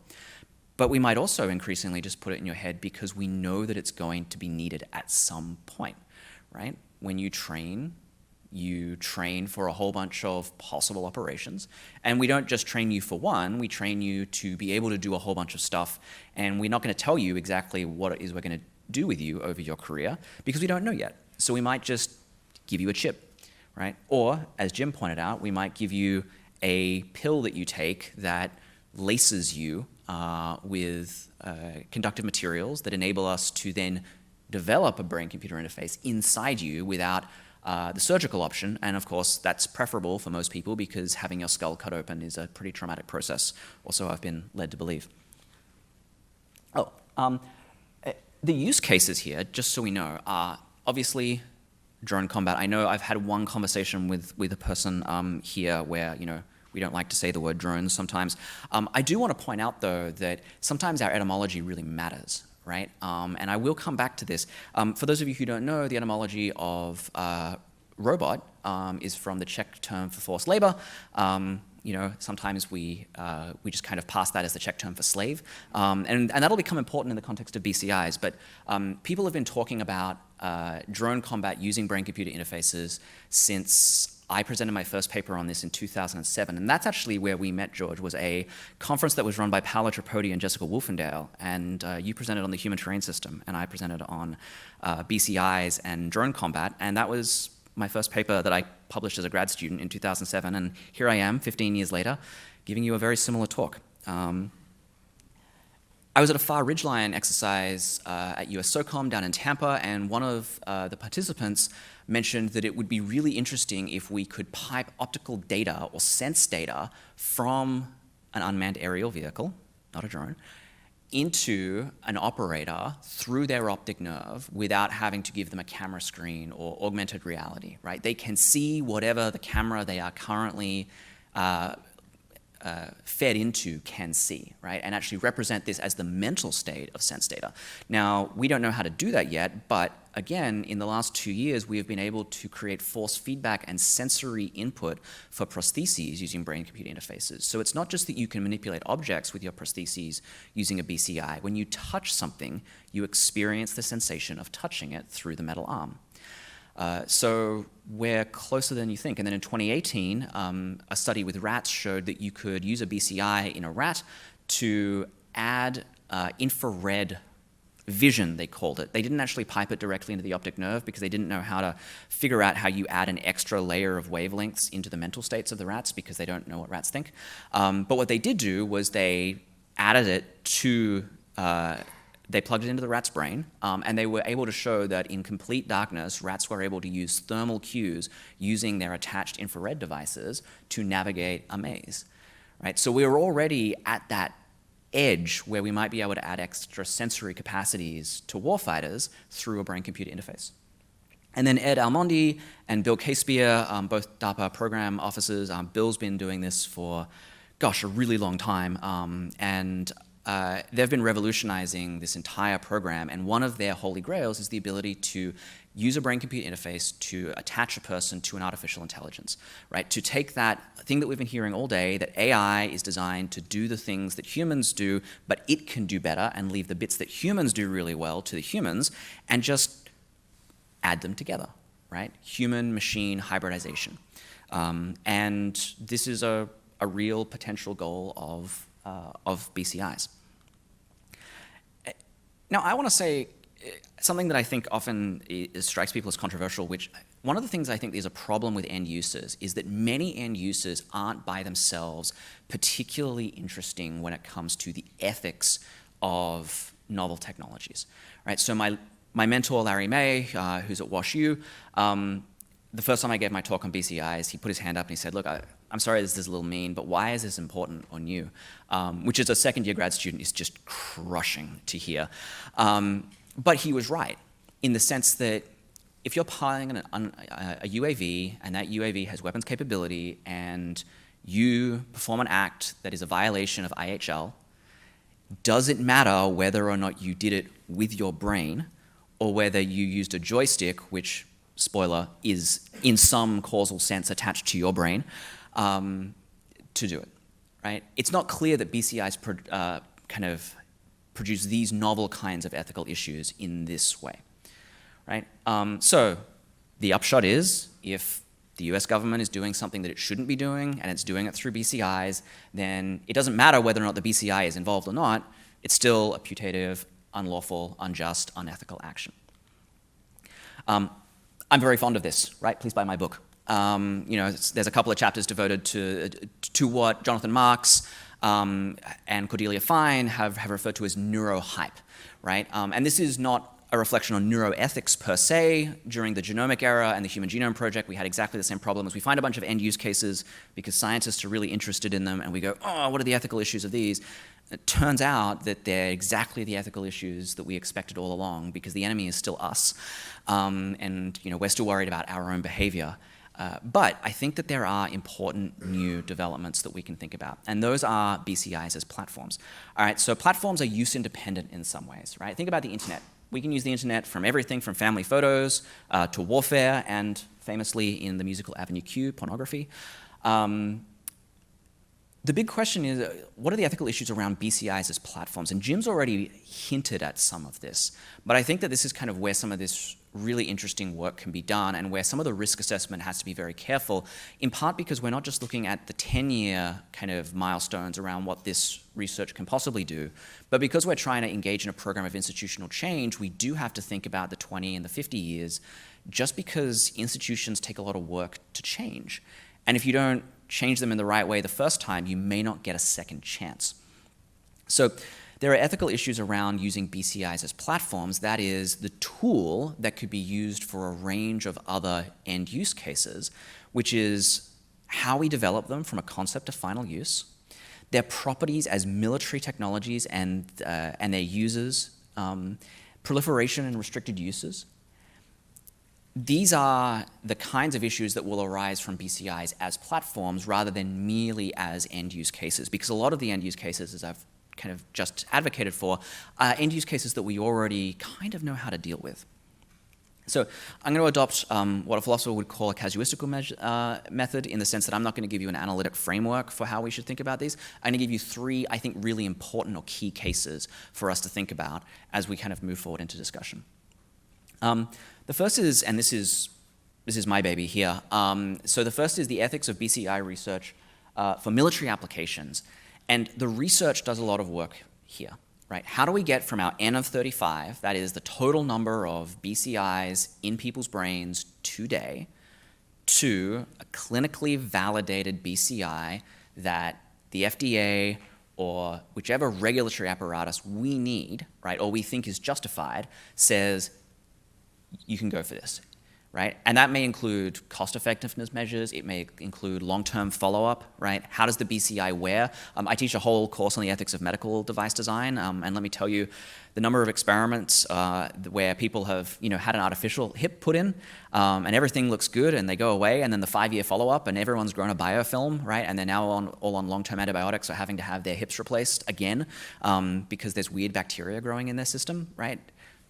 C: But we might also increasingly just put it in your head because we know that it's going to be needed at some point, right? When you train for a whole bunch of possible operations. And we don't just train you for one, we train you to be able to do a whole bunch of stuff. And we're not going to tell you exactly what it is we're going to do with you over your career because we don't know yet. So we might just give you a chip, right? Or, as Jim pointed out, we might give you a pill that you take that laces you with conductive materials that enable us to then develop a brain-computer interface inside you without the surgical option, and of course that's preferable for most people because having your skull cut open is a pretty traumatic process, or so I've been led to believe. The use cases here, just so we know, are obviously drone combat. I know I've had one conversation with a person here where, we don't like to say the word drones sometimes. I do want to point out, though, that sometimes our etymology really matters, right? And I will come back to this. For those of you who don't know, the etymology of robot is from the Czech term for forced labor. Sometimes we just kind of pass that as the Czech term for slave. And that'll become important in the context of BCIs. But people have been talking about drone combat using brain-computer interfaces since I presented my first paper on this in 2007, and that's actually where we met, George, was a conference that was run by Paolo Tripodi and Jessica Wolfendale, and you presented on the human terrain system, and I presented on BCIs and drone combat, and that was my first paper that I published as a grad student in 2007, and here I am, 15 years later, giving you a very similar talk. I was at a Far Ridgeline exercise at US SOCOM down in Tampa, and one of the participants mentioned that it would be really interesting if we could pipe optical data or sense data from an unmanned aerial vehicle, not a drone, into an operator through their optic nerve without having to give them a camera screen or augmented reality, right? They can see whatever the camera they are currently fed into can see, right? And actually represent this as the mental state of sense data. Now, we don't know how to do that yet, but again, in the last 2 years, we have been able to create force feedback and sensory input for prostheses using brain-computer interfaces. So it's not just that you can manipulate objects with your prostheses using a BCI. When you touch something, you experience the sensation of touching it through the metal arm. So we're closer than you think. And then in 2018, a study with rats showed that you could use a BCI in a rat to add infrared vision, they called it. They didn't actually pipe it directly into the optic nerve because they didn't know how to figure out how you add an extra layer of wavelengths into the mental states of the rats because they don't know what rats think. But what they did do was they added it to, they plugged it into the rat's brain, and they were able to show that in complete darkness, rats were able to use thermal cues using their attached infrared devices to navigate a maze. Right? So we were already at that edge where we might be able to add extra sensory capacities to warfighters through a brain-computer interface. And then Ed Almondi and Bill Casebeer, both DARPA program officers, Bill's been doing this for, gosh, a really long time, and they've been revolutionizing this entire program, and one of their holy grails is the ability to use a brain-computer interface to attach a person to an artificial intelligence, right? To take that thing that we've been hearing all day, that AI is designed to do the things that humans do, but it can do better, and leave the bits that humans do really well to the humans, and just add them together, right? Human-machine hybridization. And this is a real potential goal of BCIs. Now, I want to say something that I think often strikes people as controversial, which one of the things I think is a problem with end users is that many end users aren't by themselves particularly interesting when it comes to the ethics of novel technologies, right? So my mentor, Larry May, who's at WashU, the first time I gave my talk on BCIs, he put his hand up and he said, look, I'm sorry this is a little mean, but why is this important on you? Which as a second-year grad student is just crushing to hear. But he was right, in the sense that if you're piloting a UAV and that UAV has weapons capability and you perform an act that is a violation of IHL, does it matter whether or not you did it with your brain or whether you used a joystick, which, spoiler, is in some causal sense attached to your brain, to do it, right? It's not clear that BCIs kind of produce these novel kinds of ethical issues in this way, right? So the upshot is, if the US government is doing something that it shouldn't be doing, and it's doing it through BCIs, then it doesn't matter whether or not the BCI is involved or not, it's still a putative, unlawful, unjust, unethical action. I'm very fond of this, right? Please buy my book. There's a couple of chapters devoted to what Jonathan Marks and Cordelia Fine have referred to as neurohype, right? And this is not a reflection on neuroethics per se. During the genomic era and the Human Genome Project, we had exactly the same problems. We find a bunch of end-use cases because scientists are really interested in them, and we go, oh, what are the ethical issues of these? It turns out that they're exactly the ethical issues that we expected all along, because the enemy is still us, and we're still worried about our own behavior. But I think that there are important new developments that we can think about, and those are BCIs as platforms. All right, so platforms are use independent in some ways, right? Think about the internet. We can use the internet from everything from family photos to warfare, and famously in the musical Avenue Q, pornography. The big question is, what are the ethical issues around BCIs as platforms? And Jim's already hinted at some of this, but I think that this is kind of where some of this really interesting work can be done, and where some of the risk assessment has to be very careful, in part because we're not just looking at the 10-year kind of milestones around what this research can possibly do, but because we're trying to engage in a program of institutional change, we do have to think about the 20 and the 50 years, just because institutions take a lot of work to change. And if you don't change them in the right way the first time, you may not get a second chance. So there are ethical issues around using BCIs as platforms. That is, the tool that could be used for a range of other end use cases, which is how we develop them from a concept to final use, their properties as military technologies and their users, proliferation and restricted uses. These are the kinds of issues that will arise from BCIs as platforms rather than merely as end-use cases, because a lot of the end-use cases, as I've kind of just advocated for, are end-use cases that we already kind of know how to deal with. So I'm going to adopt what a philosopher would call a casuistical method, in the sense that I'm not going to give you an analytic framework for how we should think about these. I'm going to give you three, I think, really important or key cases for us to think about as we kind of move forward into discussion. The first is, and this is my baby here, so the first is the ethics of BCI research for military applications. And the research does a lot of work here. right? How do we get from our N of 35, that is the total number of BCIs in people's brains today, to a clinically validated BCI that the FDA or whichever regulatory apparatus we need, right, or we think is justified, says you can go for this, right? And that may include cost effectiveness measures, it may include long-term follow-up, right? How does the BCI wear? I teach a whole course on the ethics of medical device design, and let me tell you, the number of experiments where people have had an artificial hip put in, and everything looks good, and they go away, and then the 5-year follow-up, and everyone's grown a biofilm, right? And they're now all on long-term antibiotics or having to have their hips replaced again because there's weird bacteria growing in their system, right?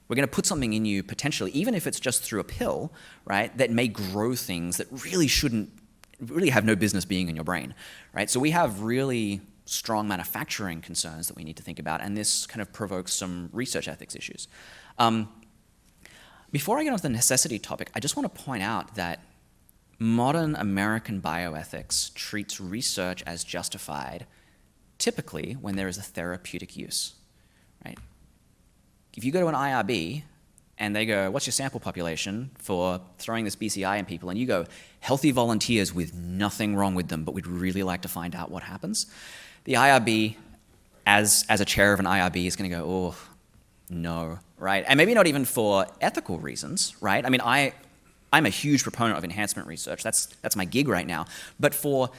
C: We're going to put something in you potentially, even if it's just through a pill, right, that may grow things that really have no business being in your brain, right? So we have really strong manufacturing concerns that we need to think about, and this kind of provokes some research ethics issues. Before I get on to the necessity topic, I just want to point out that modern American bioethics treats research as justified typically when there is a therapeutic use, right? If you go to an IRB and they go, what's your sample population for throwing this BCI in people? And you go, healthy volunteers with nothing wrong with them, but we'd really like to find out what happens. The IRB, as a chair of an IRB, is going to go, oh, no, right? And maybe not even for ethical reasons, right? I mean, I'm a huge proponent of enhancement research. That's my gig right now. But for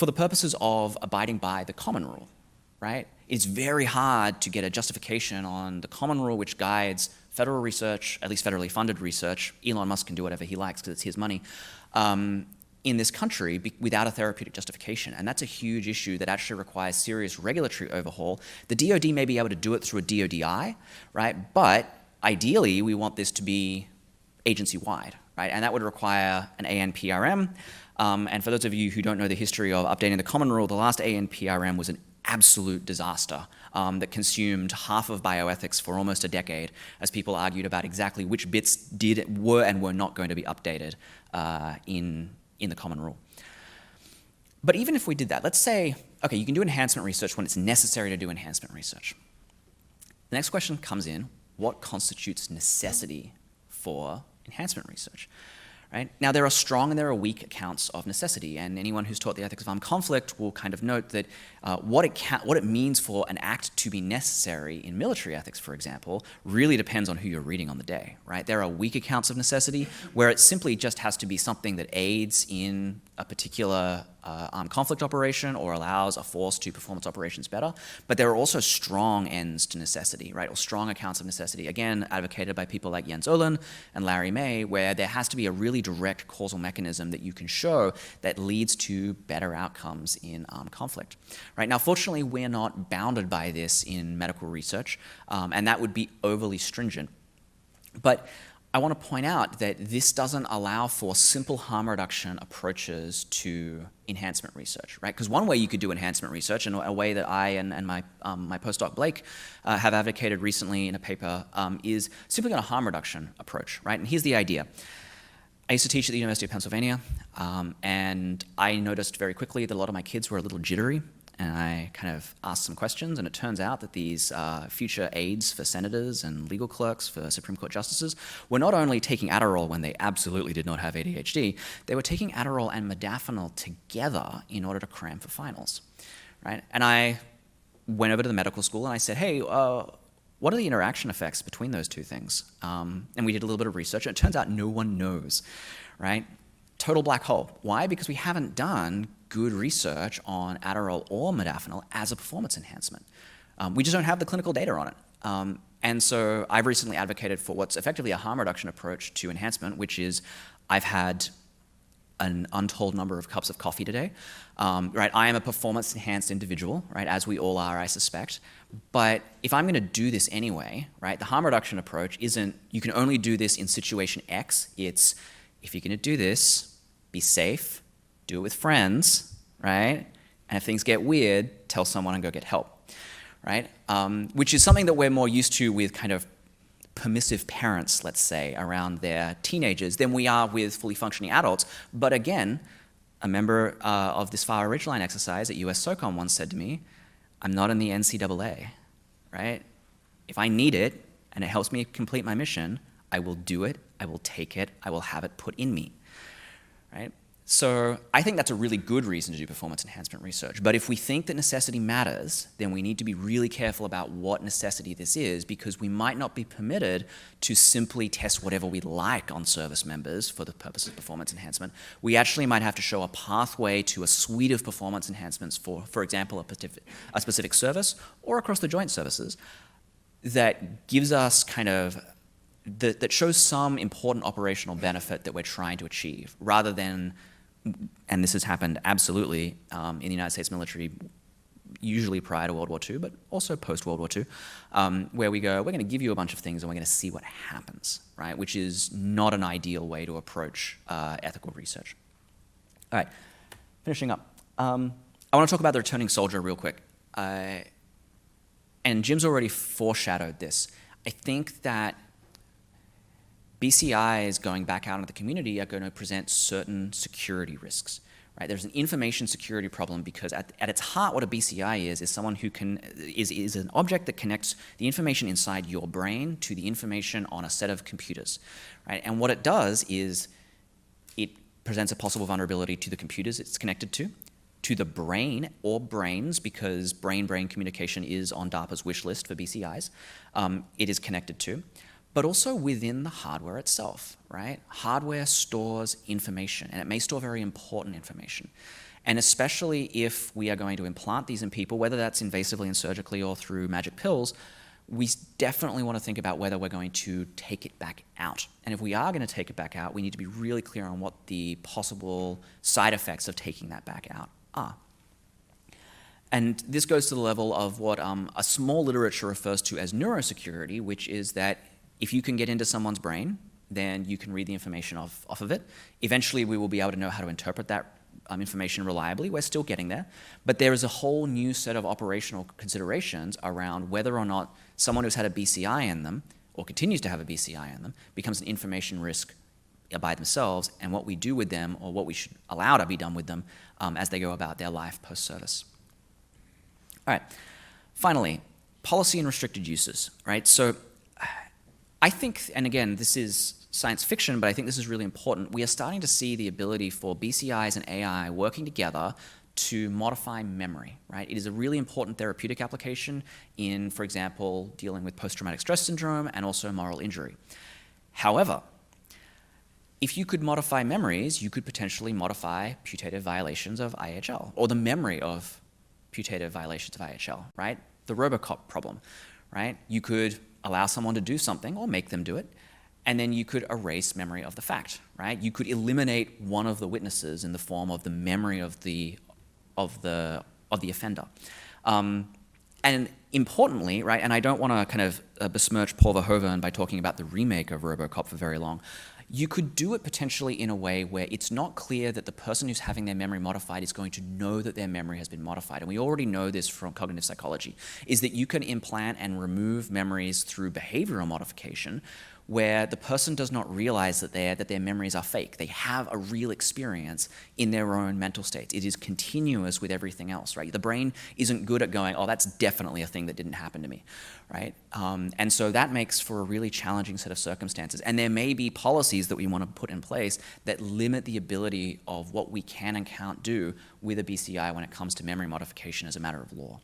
C: the purposes of abiding by the common rule, right? It's very hard to get a justification on the common rule which guides federal research, at least federally funded research. Elon Musk can do whatever he likes because it's his money, in this country without a therapeutic justification. And that's a huge issue that actually requires serious regulatory overhaul. The DoD may be able to do it through a DoDI, right? But ideally, we want this to be agency-wide, right? And that would require an ANPRM. And for those of you who don't know the history of updating the common rule, the last ANPRM was an absolute disaster that consumed half of bioethics for almost a decade as people argued about exactly which bits were and were not going to be updated in the common rule. But even if we did that, let's say, okay, you can do enhancement research when it's necessary to do enhancement research. The next question comes in, what constitutes necessity for enhancement research? Right? Now, there are strong and there are weak accounts of necessity, and anyone who's taught the ethics of armed conflict will kind of note that what it means for an act to be necessary in military ethics, for example, really depends on who you're reading on the day. Right? There are weak accounts of necessity where it simply just has to be something that aids in a particular armed conflict operation or allows a force to perform its operations better. But there are also strong ends to necessity, right? Or strong accounts of necessity, again, advocated by people like Jens Olin and Larry May, where there has to be a really direct causal mechanism that you can show that leads to better outcomes in armed conflict. Right? Now, fortunately, we're not bounded by this in medical research, and that would be overly stringent. But I want to point out that this doesn't allow for simple harm reduction approaches to enhancement research, right? Because one way you could do enhancement research, and a way that I and my postdoc Blake have advocated recently in a paper, is simply on a harm reduction approach, right? And here's the idea. I used to teach at the University of Pennsylvania, and I noticed very quickly that a lot of my kids were a little jittery. And I kind of asked some questions, and it turns out that these future aides for senators and legal clerks for Supreme Court justices were not only taking Adderall when they absolutely did not have ADHD, they were taking Adderall and modafinil together in order to cram for finals, right? And I went over to the medical school and I said, hey, what are the interaction effects between those two things? And we did a little bit of research, and it turns out no one knows, right? Total black hole. Why? Because we haven't done good research on Adderall or modafinil as a performance enhancement. We just don't have the clinical data on it. And so I've recently advocated for what's effectively a harm reduction approach to enhancement, which is I've had an untold number of cups of coffee today. Right? I am a performance-enhanced individual, right? As we all are, I suspect. But if I'm going to do this anyway, right? The harm reduction approach isn't, you can only do this in situation X. It's, if you're going to do this, be safe, do it with friends, right? And if things get weird, tell someone and go get help, right? Which is something that we're more used to with kind of permissive parents, let's say, around their teenagers than we are with fully functioning adults. But again, a member of this far ridgeline exercise at US SOCOM once said to me, I'm not in the NCAA, right? If I need it and it helps me complete my mission, I will do it, I will take it, I will have it put in me, right? So I think that's a really good reason to do performance enhancement research. But if we think that necessity matters, then we need to be really careful about what necessity this is, because we might not be permitted to simply test whatever we like on service members for the purpose of performance enhancement. We actually might have to show a pathway to a suite of performance enhancements for example, a specific service or across the joint services that gives us kind of that shows some important operational benefit that we're trying to achieve, rather than, and this has happened absolutely in the United States military, usually prior to World War II, but also post-World War II, where we go, we're going to give you a bunch of things and we're going to see what happens, right? Which is not an ideal way to approach ethical research. All right, finishing up. I want to talk about the returning soldier real quick. And Jim's already foreshadowed this. I think that BCIs going back out into the community are going to present certain security risks, right? There's an information security problem because at its heart, what a BCI is someone who is an object that connects the information inside your brain to the information on a set of computers, right? And what it does is it presents a possible vulnerability to the computers it's connected to the brain or brains, because brain-brain communication is on DARPA's wish list for BCIs, it is connected to, but also within the hardware itself, right? Hardware stores information, and it may store very important information. And especially if we are going to implant these in people, whether that's invasively and surgically or through magic pills, we definitely want to think about whether we're going to take it back out. And if we are going to take it back out, we need to be really clear on what the possible side effects of taking that back out are. And this goes to the level of what a small literature refers to as neurosecurity, which is that if you can get into someone's brain, then you can read the information off of it. Eventually, we will be able to know how to interpret that information reliably. We're still getting there. But there is a whole new set of operational considerations around whether or not someone who's had a BCI in them, or continues to have a BCI in them, becomes an information risk by themselves, and what we do with them, or what we should allow to be done with them as they go about their life post-service. All right. Finally, policy and restricted uses, right? So I think, and again, this is science fiction, but I think this is really important. We are starting to see the ability for BCIs and AI working together to modify memory, right? It is a really important therapeutic application in, for example, dealing with post-traumatic stress syndrome and also moral injury. However, if you could modify memories, you could potentially modify putative violations of IHL, or the memory of putative violations of IHL, right? The Robocop problem, right? You could allow someone to do something or make them do it, and then you could erase memory of the fact, right? You could eliminate one of the witnesses in the form of the memory of the offender. And importantly, right, and I don't want to kind of besmirch Paul Verhoeven by talking about the remake of Robocop for very long, you could do it potentially in a way where it's not clear that the person who's having their memory modified is going to know that their memory has been modified. And we already know this from cognitive psychology, is that you can implant and remove memories through behavioral modification where the person does not realize that their memories are fake. They have a real experience in their own mental states. It is continuous with everything else, right? The brain isn't good at going, oh, that's definitely a thing that didn't happen to me, right? And so that makes for a really challenging set of circumstances. And there may be policies that we want to put in place that limit the ability of what we can and can't do with a BCI when it comes to memory modification as a matter of law.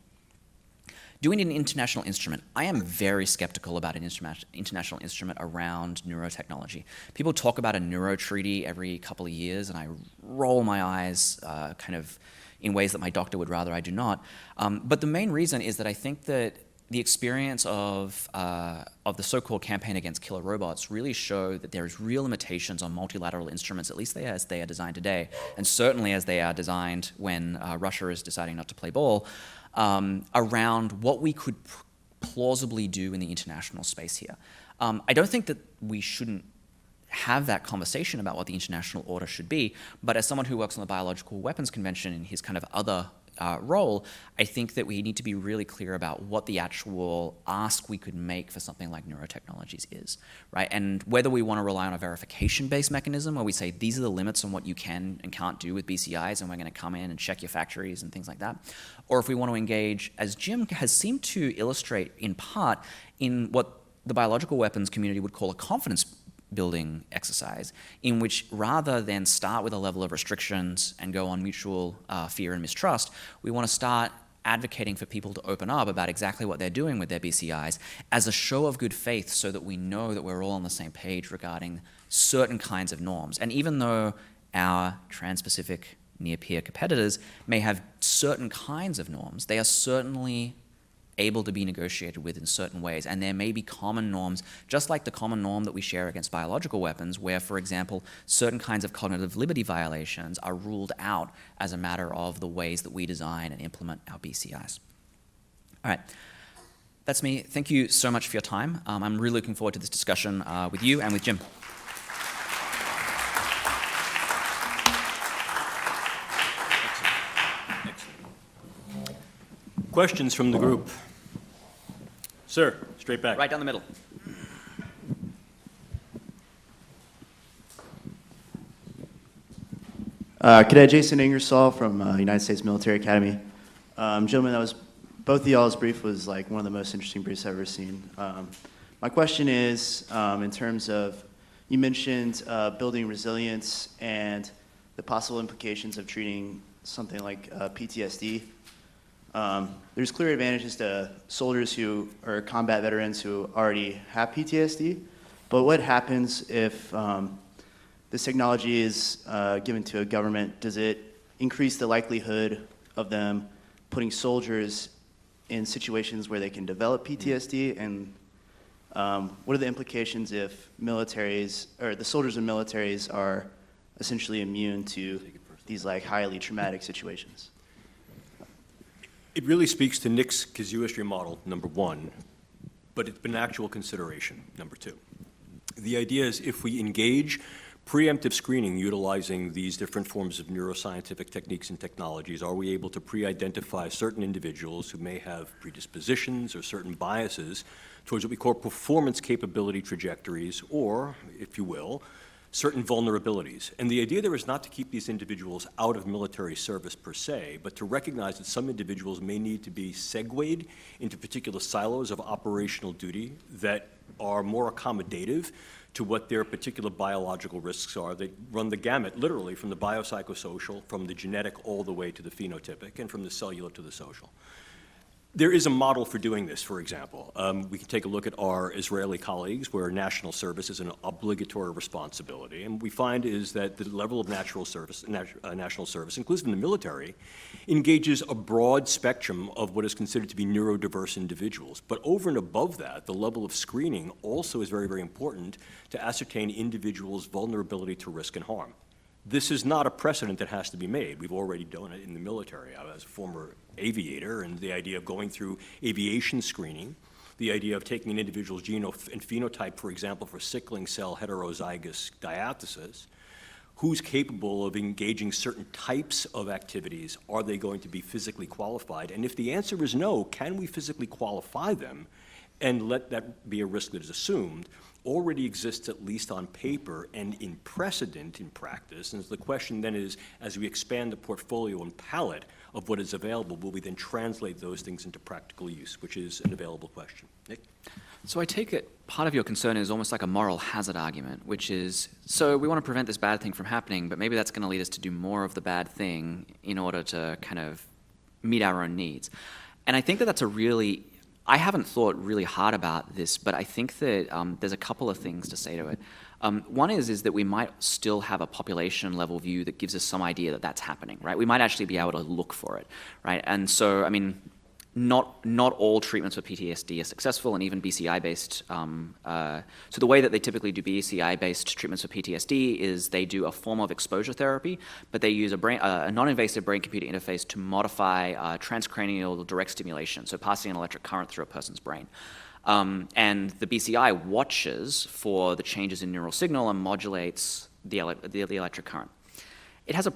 C: Do we need an international instrument? I am very skeptical about an international instrument around neurotechnology. People talk about a neuro treaty every couple of years, and I roll my eyes kind of in ways that my doctor would rather I do not. But the main reason is that I think that the experience of the so-called campaign against killer robots really show that there is real limitations on multilateral instruments, at least as they are designed today, and certainly as they are designed when Russia is deciding not to play ball, around what we could plausibly do in the international space here. I don't think that we shouldn't have that conversation about what the international order should be, but as someone who works on the Biological Weapons Convention in his kind of other role, I think that we need to be really clear about what the actual ask we could make for something like neurotechnologies is, right? And whether we want to rely on a verification-based mechanism where we say these are the limits on what you can and can't do with BCIs, and we're going to come in and check your factories and things like that, or if we want to engage, as Jim has seemed to illustrate in part, in what the biological weapons community would call a confidence building exercise, in which rather than start with a level of restrictions and go on mutual fear and mistrust, we want to start advocating for people to open up about exactly what they're doing with their BCIs as a show of good faith so that we know that we're all on the same page regarding certain kinds of norms. And even though our trans-Pacific near-peer competitors may have certain kinds of norms, they are certainly able to be negotiated with in certain ways. And there may be common norms, just like the common norm that we share against biological weapons, where, for example, certain kinds of cognitive liberty violations are ruled out as a matter of the ways that we design and implement our BCIs. All right. That's me. Thank you so much for your time. I'm really looking forward to this discussion with you and with Jim.
B: Questions from the group? Sir, straight back.
C: Right down the middle.
D: Cadet Jason Ingersoll from United States Military Academy. Gentlemen, both of y'all's brief was like one of the most interesting briefs I've ever seen. My question is, in terms of, you mentioned building resilience and the possible implications of treating something like PTSD. There's clear advantages to soldiers who are combat veterans who already have PTSD, but what happens if this technology is given to a government? Does it increase the likelihood of them putting soldiers in situations where they can develop PTSD? And what are the implications if militaries, or the soldiers in militaries are essentially immune to these like highly traumatic situations?
B: It really speaks to Nick's casuistry model, number one, but it's been actual consideration, number two. The idea is if we engage preemptive screening utilizing these different forms of neuroscientific techniques and technologies, are we able to pre-identify certain individuals who may have predispositions or certain biases towards what we call performance capability trajectories, or, if you will, certain vulnerabilities. And the idea there is not to keep these individuals out of military service per se, but to recognize that some individuals may need to be segued into particular silos of operational duty that are more accommodative to what their particular biological risks are. They run the gamut, literally, from the biopsychosocial, from the genetic all the way to the phenotypic, and from the cellular to the social. There is a model for doing this, for example. We can take a look at our Israeli colleagues where national service is an obligatory responsibility. And we find is that the level of national service, inclusive in the military, engages a broad spectrum of what is considered to be neurodiverse individuals. But over and above that, the level of screening also is very, very important to ascertain individuals' vulnerability to risk and harm. This is not a precedent that has to be made. We've already done it in the military. I was a former aviator, and the idea of going through aviation screening, the idea of taking an individual's genome and phenotype, for example, for sickling cell heterozygous diathesis, who's capable of engaging certain types of activities? Are they going to be physically qualified? And if the answer is no, can we physically qualify them and let that be a risk that is assumed? Already exists at least on paper and in precedent in practice. And the question then is, as we expand the portfolio and palette of what is available, will we then translate those things into practical use, which is an available question. Nick?
C: So I take it part of your concern is almost like a moral hazard argument, which is, so we want to prevent this bad thing from happening, but maybe that's going to lead us to do more of the bad thing in order to kind of meet our own needs. And I think that that's a really, I haven't thought really hard about this, but I think that there's a couple of things to say to it. One is that we might still have a population level view that gives us some idea that that's happening, right? We might actually be able to look for it, right? And so, I mean, not all treatments for PTSD are successful, and even BCI-based. So the way that they typically do BCI-based treatments for PTSD is they do a form of exposure therapy, but they use a non-invasive brain-computer interface to modify transcranial direct stimulation, so passing an electric current through a person's brain. And the BCI watches for the changes in neural signal and modulates the electric current. It has a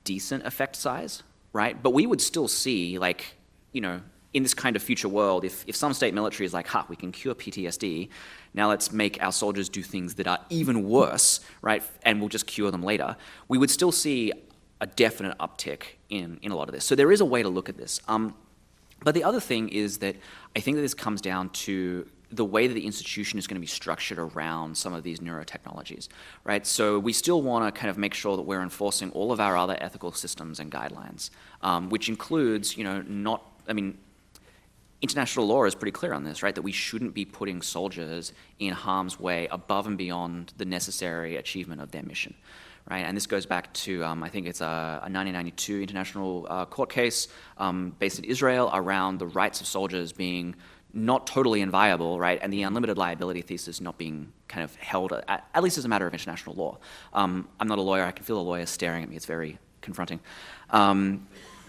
C: decent effect size, right? But we would still see, like, you know, in this kind of future world, if some state military is like, ha, we can cure PTSD, now let's make our soldiers do things that are even worse, right? And we'll just cure them later. We would still see a definite uptick in a lot of this. So there is a way to look at this. But the other thing is that I think that this comes down to the way that the institution is going to be structured around some of these neurotechnologies, right? So we still want to kind of make sure that we're enforcing all of our other ethical systems and guidelines, which includes, you know, international law is pretty clear on this, right? That we shouldn't be putting soldiers in harm's way above and beyond the necessary achievement of their mission, right? And this goes back to, I think it's a 1992 international court case based in Israel around the rights of soldiers being not totally inviolable, right? And the unlimited liability thesis not being kind of held, at least as a matter of international law. I'm not a lawyer. I can feel the lawyers staring at me. It's very confronting.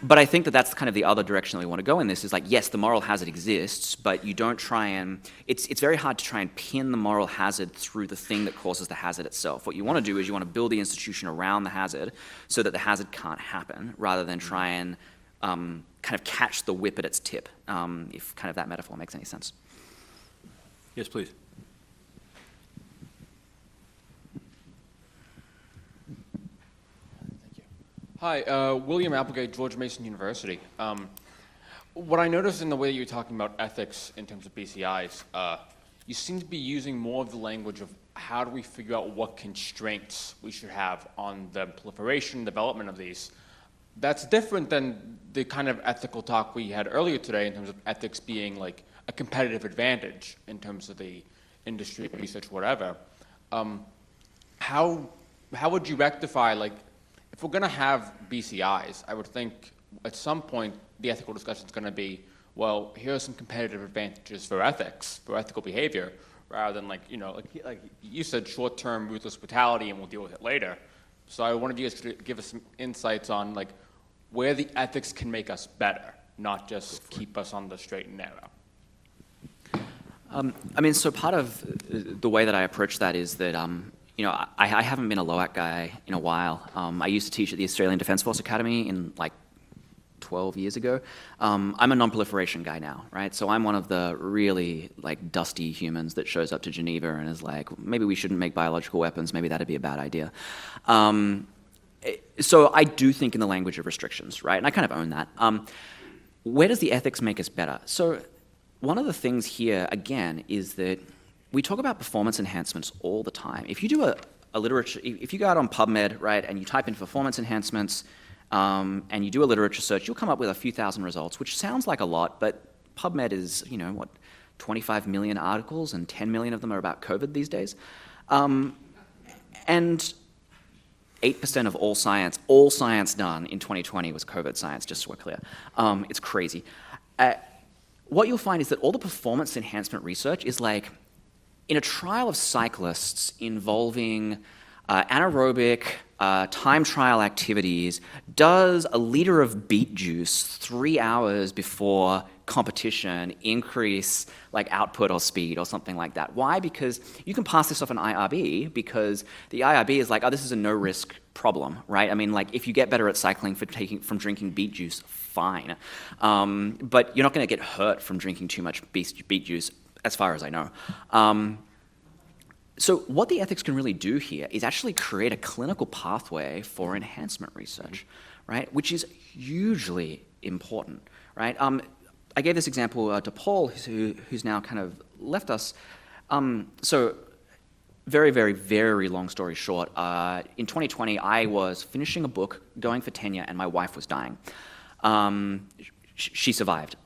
C: But I think that that's kind of the other direction that we want to go in this is like, yes, the moral hazard exists, but you don't try and, it's very hard to try and pin the moral hazard through the thing that causes the hazard itself. What you want to do is you want to build the institution around the hazard so that the hazard can't happen, rather than try and kind of catch the whip at its tip, if kind of that metaphor makes any sense.
B: Yes, please.
E: Hi, William Applegate, George Mason University. What I noticed in the way that you're talking about ethics in terms of BCIs, you seem to be using more of the language of how do we figure out what constraints we should have on the proliferation, development of these. That's different than the kind of ethical talk we had earlier today in terms of ethics being like a competitive advantage in terms of the industry, research, whatever. How would you rectify, like, if we're going to have BCIs, I would think at some point the ethical discussion is going to be, well, here are some competitive advantages for ethics, for ethical behavior, rather than like, you know, like you said, short-term ruthless brutality and we'll deal with it later. So I wanted you guys to give us some insights on like where the ethics can make us better, not just keep us on the straight and narrow.
C: I mean, so part of the way that I approach that is that, you know, I haven't been a LOAC guy in a while. I used to teach at the Australian Defence Force Academy in like 12 years ago. I'm a non-proliferation guy now, right? So I'm one of the really like dusty humans that shows up to Geneva and is like, maybe we shouldn't make biological weapons, maybe that'd be a bad idea. So I do think in the language of restrictions, right? And I kind of own that. Where does the ethics make us better? So one of the things here, again, is that we talk about performance enhancements all the time. If you do a literature, if you go out on PubMed, right, and you type in performance enhancements, and you do a literature search, you'll come up with a few thousand results, which sounds like a lot, but PubMed is, you know, what, 25 million articles, and 10 million of them are about COVID these days. And 8% of all science done in 2020 was COVID science, just so we're clear. It's crazy. What you'll find is that all the performance enhancement research is like, in a trial of cyclists involving anaerobic time trial activities, does a liter of beet juice 3 hours before competition increase like output or speed or something like that? Why? Because you can pass this off an IRB, because the IRB is like, oh, this is a no-risk problem, right? I mean, like, if you get better at cycling from drinking beet juice, fine. But you're not going to get hurt from drinking too much beet juice, as far as I know. So what the ethics can really do here is actually create a clinical pathway for enhancement research, right? Which is hugely important, right? I gave this example to Paul, who's now kind of left us. So very, very, very long story short, in 2020, I was finishing a book, going for tenure, and my wife was dying. She survived,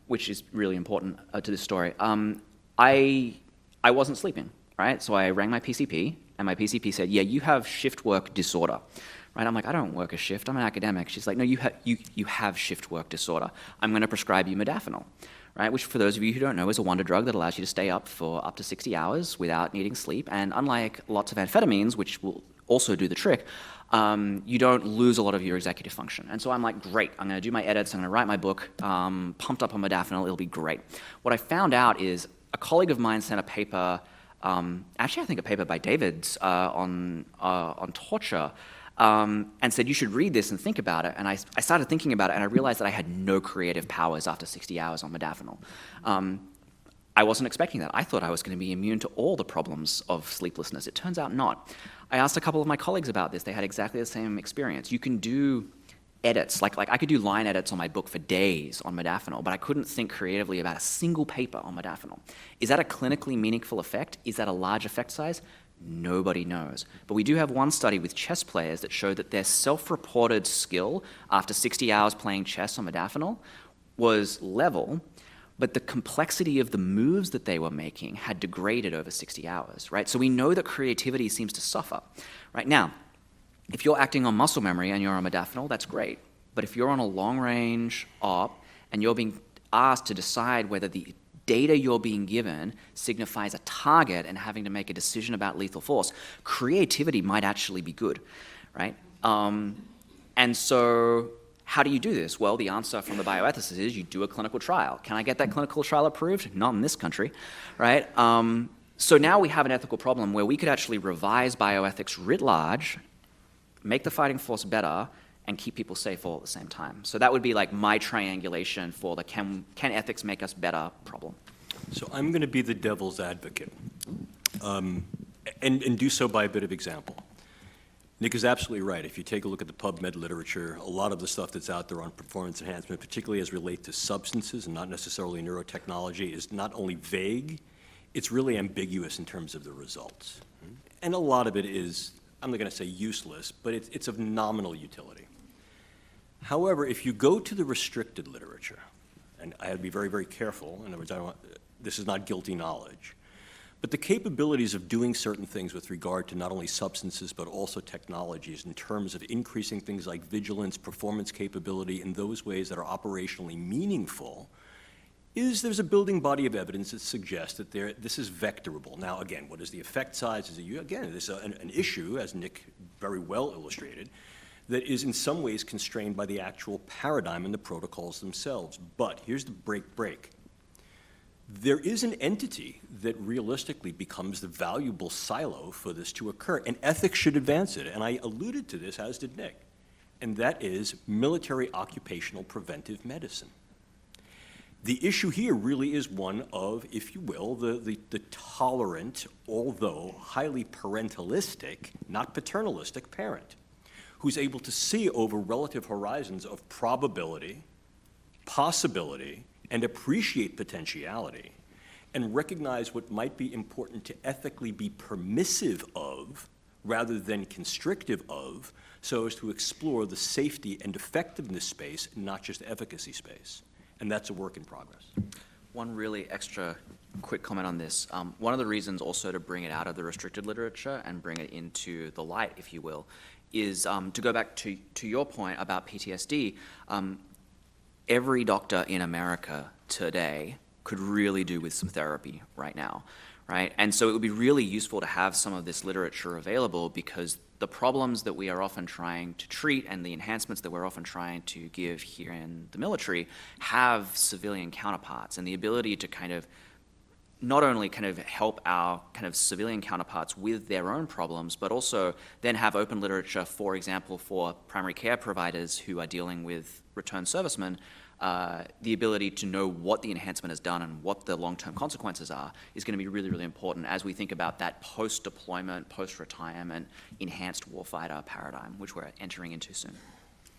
C: which is really important to this story. I wasn't sleeping, right? So I rang my PCP, and my PCP said, yeah, you have shift work disorder, right? I'm like, I don't work a shift, I'm an academic. She's like, no, you have shift work disorder. I'm going to prescribe you modafinil, right? Which, for those of you who don't know, is a wonder drug that allows you to stay up for up to 60 hours without needing sleep. And unlike lots of amphetamines, which will also do the trick, you don't lose a lot of your executive function. And so I'm like, great, I'm going to do my edits, I'm going to write my book, pumped up on modafinil, it'll be great. What I found out is a colleague of mine sent a paper, actually I think a paper by David's on torture, and said, you should read this and think about it. And I started thinking about it, and I realized that I had no creative powers after 60 hours on modafinil. I wasn't expecting that. I thought I was going to be immune to all the problems of sleeplessness. It turns out not. I asked a couple of my colleagues about this. They had exactly the same experience. You can do edits, like I could do line edits on my book for days on modafinil, but I couldn't think creatively about a single paper on modafinil. Is that a clinically meaningful effect? Is that a large effect size? Nobody knows. But we do have one study with chess players that showed that their self-reported skill after 60 hours playing chess on modafinil was level, but the complexity of the moves that they were making had degraded over 60 hours, right? So we know that creativity seems to suffer. Right now, if you're acting on muscle memory and you're on modafinil, that's great. But if you're on a long-range op and you're being asked to decide whether the data you're being given signifies a target and having to make a decision about lethal force, creativity might actually be good, right? And so how do you do this? Well, the answer from the bioethicists is you do a clinical trial. Can I get that clinical trial approved? Not in this country, right? So now we have an ethical problem where we could actually revise bioethics writ large, make the fighting force better, and keep people safe all at the same time. So that would be like my triangulation for the can ethics make us better problem.
B: So I'm going to be the devil's advocate, and do so by a bit of example. Nick is absolutely right. If you take a look at the PubMed literature, a lot of the stuff that's out there on performance enhancement, particularly as relates to substances and not necessarily neurotechnology, is not only vague, it's really ambiguous in terms of the results. And a lot of it is, I'm not going to say useless, but it's of nominal utility. However, if you go to the restricted literature, and I have to be very, very careful, in other words, this is not guilty knowledge, but the capabilities of doing certain things with regard to not only substances but also technologies in terms of increasing things like vigilance, performance capability in those ways that are operationally meaningful, there's a building body of evidence that suggests that this is vectorable. Now, again, what is the effect size? Again, this is an issue, as Nick very well illustrated, that is in some ways constrained by the actual paradigm and the protocols themselves. But here's the break. There is an entity that realistically becomes the valuable silo for this to occur, and ethics should advance it. And I alluded to this, as did Nick, and that is military occupational preventive medicine. The issue here really is one of, if you will, the tolerant, although highly parentalistic, not paternalistic parent, who's able to see over relative horizons of probability, possibility, and appreciate potentiality, and recognize what might be important to ethically be permissive of rather than constrictive of, so as to explore the safety and effectiveness space, not just efficacy space. And that's a work in progress.
C: One really extra quick comment on this. One of the reasons also to bring it out of the restricted literature and bring it into the light, if you will, is to go back to your point about PTSD. Every doctor in America today could really do with some therapy right now, right? And so it would be really useful to have some of this literature available, because the problems that we are often trying to treat and the enhancements that we're often trying to give here in the military have civilian counterparts, and the ability to kind of not only kind of help our kind of civilian counterparts with their own problems, but also then have open literature, for example, for primary care providers who are dealing with returned servicemen, the ability to know what the enhancement has done and what the long-term consequences are is going to be really, really important as we think about that post-deployment, post-retirement, enhanced warfighter paradigm, which we're entering into soon.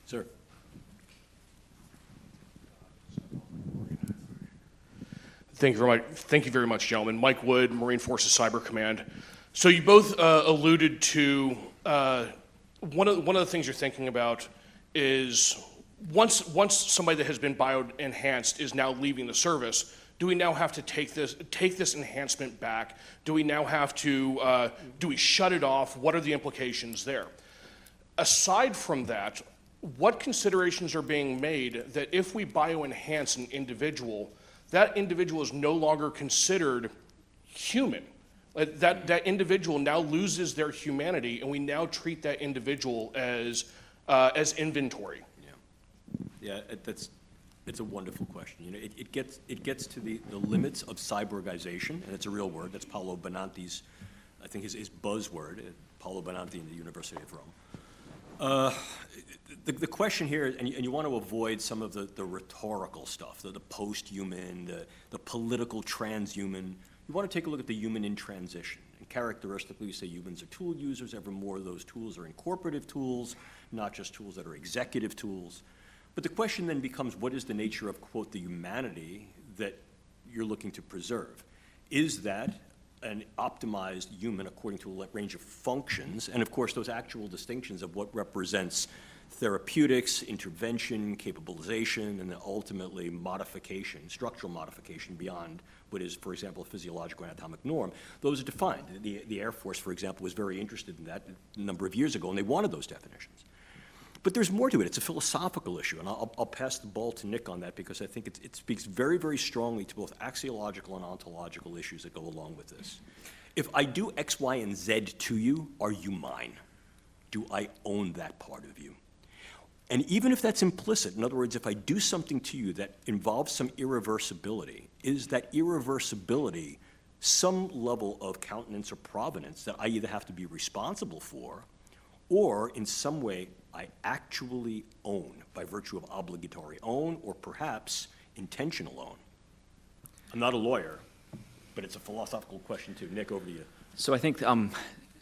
B: Sir.
F: Thank you very much, gentlemen. Mike Wood, Marine Forces Cyber Command. So you both alluded to one of the things you're thinking about is once somebody that has been bio-enhanced is now leaving the service, do we now have to take this enhancement back? Do we now have to do we shut it off? What are the implications there? Aside from that, what considerations are being made that if we bio-enhance an individual, that individual is no longer considered human? That individual now loses their humanity, and we now treat that individual as inventory.
B: Yeah, it's a wonderful question. You know, it gets to the limits of cyborgization, and it's a real word. That's Paolo Benanti's, I think his buzzword. Paolo Benanti in the University of The question here, and you want to avoid some of the rhetorical stuff, the post-human, the political transhuman. You want to take a look at the human in transition. And characteristically, we say humans are tool users. Ever more of those tools are incorporative tools, not just tools that are executive tools. But the question then becomes, what is the nature of, quote, the humanity that you're looking to preserve? Is that an optimized human according to a range of functions? And of course, those actual distinctions of what represents therapeutics, intervention, capabilization, and then ultimately modification, structural modification beyond what is, for example, a physiological anatomic norm, those are defined. The Air Force, for example, was very interested in that a number of years ago, and they wanted those definitions. But there's more to it. It's a philosophical issue, and I'll pass the ball to Nick on that because I think it speaks very, very strongly to both axiological and ontological issues that go along with this. If I do X, Y, and Z to you, are you mine? Do I own that part of you? And even if that's implicit, in other words, if I do something to you that involves some irreversibility, is that irreversibility some level of countenance or provenance that I either have to be responsible for or in some way I actually own by virtue of obligatory own or perhaps intentional own? I'm not a lawyer, but it's a philosophical question too. Nick, over to you.
C: So I think, so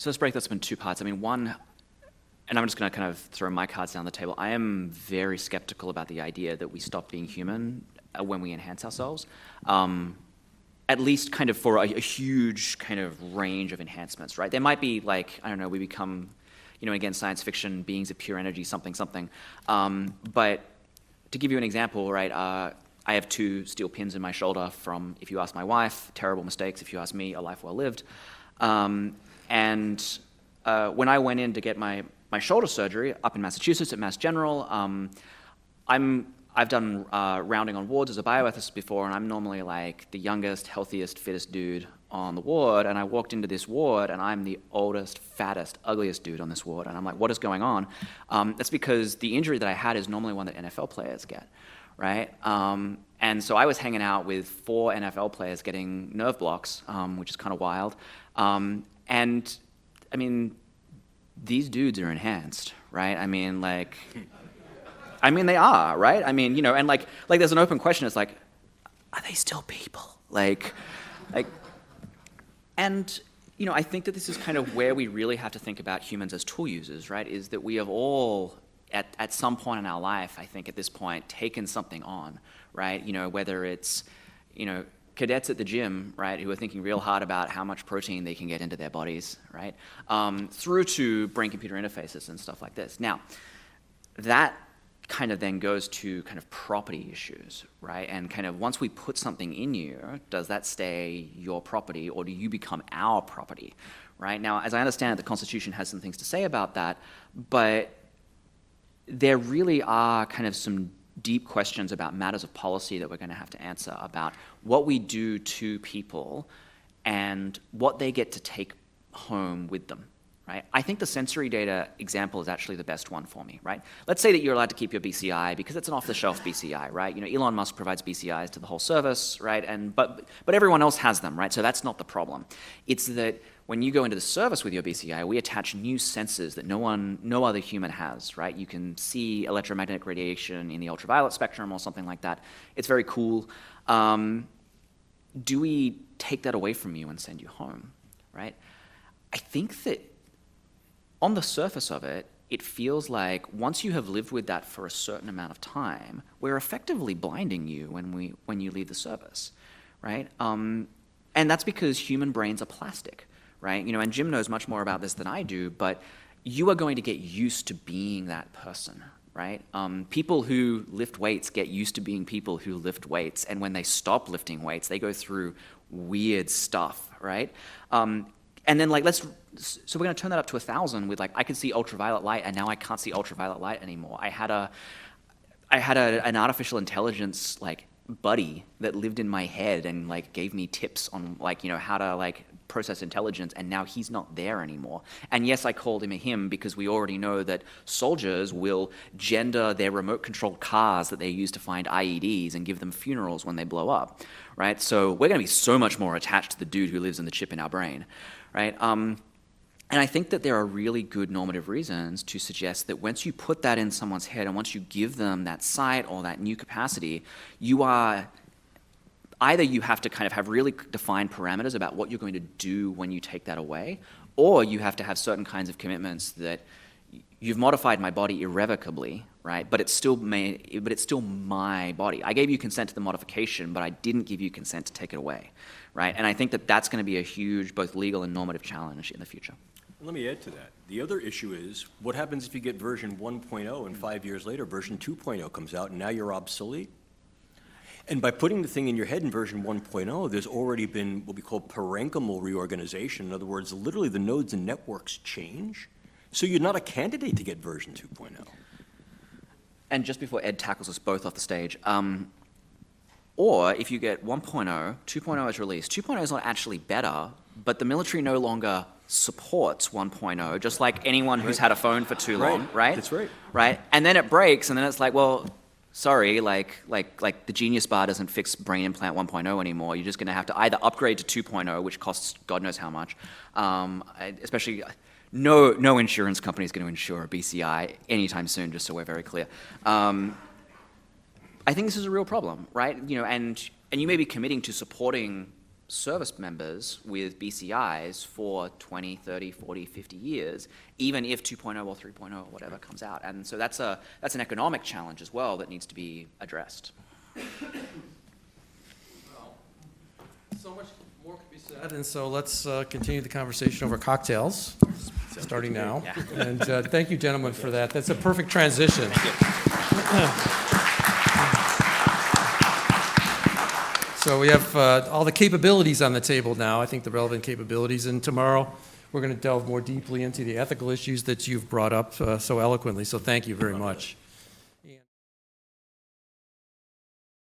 C: let's break this up in two parts. I mean, one, and I'm just going to kind of throw my cards down the table. I am very skeptical about the idea that we stop being human when we enhance ourselves, at least kind of for a huge kind of range of enhancements, right? There might be like, I don't know, we become, you know, again, science fiction, beings of pure energy, something. But to give you an example, right, I have 2 steel pins in my shoulder from, if you ask my wife, terrible mistakes. If you ask me, a life well lived. When I went in to get my shoulder surgery up in Massachusetts at Mass General, I've done rounding on wards as a bioethicist before, and I'm normally like the youngest, healthiest, fittest dude on the ward, and I walked into this ward, and I'm the oldest, fattest, ugliest dude on this ward, and I'm like, what is going on? That's because the injury that I had is normally one that NFL players get, right? And so I was hanging out with 4 NFL players getting nerve blocks, which is kind of wild. And I mean, these dudes are enhanced, right? I mean, they are, right? I mean, you know, and like there's an open question. It's like, are they still people? And, you know, I think that this is kind of where we really have to think about humans as tool users, right? Is that we have all, at some point in our life, I think at this point, taken something on, right? You know, whether it's, you know, cadets at the gym, right, who are thinking real hard about how much protein they can get into their bodies, right? Through to brain-computer interfaces and stuff like this. Now, that kind of then goes to kind of property issues, right? And kind of once we put something in you, does that stay your property or do you become our property, right? Now, as I understand it, the Constitution has some things to say about that, but there really are kind of some deep questions about matters of policy that we're going to have to answer about what we do to people and what they get to take home with them. Right? I think the sensory data example is actually the best one for me, right? Let's say that you're allowed to keep your BCI because it's an off-the-shelf BCI, right? You know, Elon Musk provides BCIs to the whole service, right? But everyone else has them, right? So that's not the problem. It's that when you go into the service with your BCI, we attach new sensors that no other human has, right? You can see electromagnetic radiation in the ultraviolet spectrum or something like that. It's very cool. Do we take that away from you and send you home, right? I think that on the surface of it, it feels like once you have lived with that for a certain amount of time, we're effectively blinding you when you leave the service, right? And that's because human brains are plastic, right? You know, and Jim knows much more about this than I do, but you are going to get used to being that person, right? People who lift weights get used to being people who lift weights, and when they stop lifting weights, they go through weird stuff, right? And then so we're going to turn that up to 1,000 with I could see ultraviolet light, and now I can't see ultraviolet light anymore. I had an artificial intelligence buddy that lived in my head and gave me tips on how to process intelligence, and now he's not there anymore. And yes, I called him a him because we already know that soldiers will gender their remote controlled cars that they use to find IEDs and give them funerals when they blow up, right? So we're going to be so much more attached to the dude who lives in the chip in our brain, right? And I think that there are really good normative reasons to suggest that once you put that in someone's head and once you give them that sight or that new capacity, you are either you have to kind of have really defined parameters about what you're going to do when you take that away, or you have to have certain kinds of commitments that you've modified my body irrevocably, right? But it's still my body. I gave you consent to the modification, but I didn't give you consent to take it away, right? And I think that that's going to be a huge both legal and normative challenge in the future.
B: Let me add to that. The other issue is, what happens if you get version 1.0 and 5 years later version 2.0 comes out and now you're obsolete? And by putting the thing in your head in version 1.0, there's already been what we call parenchymal reorganization. In other words, literally the nodes and networks change. So you're not a candidate to get version 2.0.
C: And just before Ed tackles us both off the stage, or if you get 1.0, 2.0 is released. 2.0 is not actually better, but the military no longer supports 1.0, just like anyone who's had a phone for too long, right?
B: That's right.
C: Right? And then it breaks, and then it's like, well, sorry, like the Genius Bar doesn't fix brain implant 1.0 anymore. You're just going to have to either upgrade to 2.0, which costs God knows how much, especially no insurance company is going to insure a BCI anytime soon, just so we're very clear. I think this is a real problem, right? You know, and you may be committing to supporting service members with BCIs for 20, 30, 40, 50 years, even if 2.0 or 3.0 or whatever comes out. And so that's an economic challenge as well that needs to be addressed.
G: Well, so much more could be said, and so let's continue the conversation over cocktails, starting now.
C: Yeah.
G: And thank you, gentlemen, for that. That's a perfect transition. So we have all the capabilities on the table now, I think the relevant capabilities, and tomorrow we're going to delve more deeply into the ethical issues that you've brought up so eloquently, so thank you very much.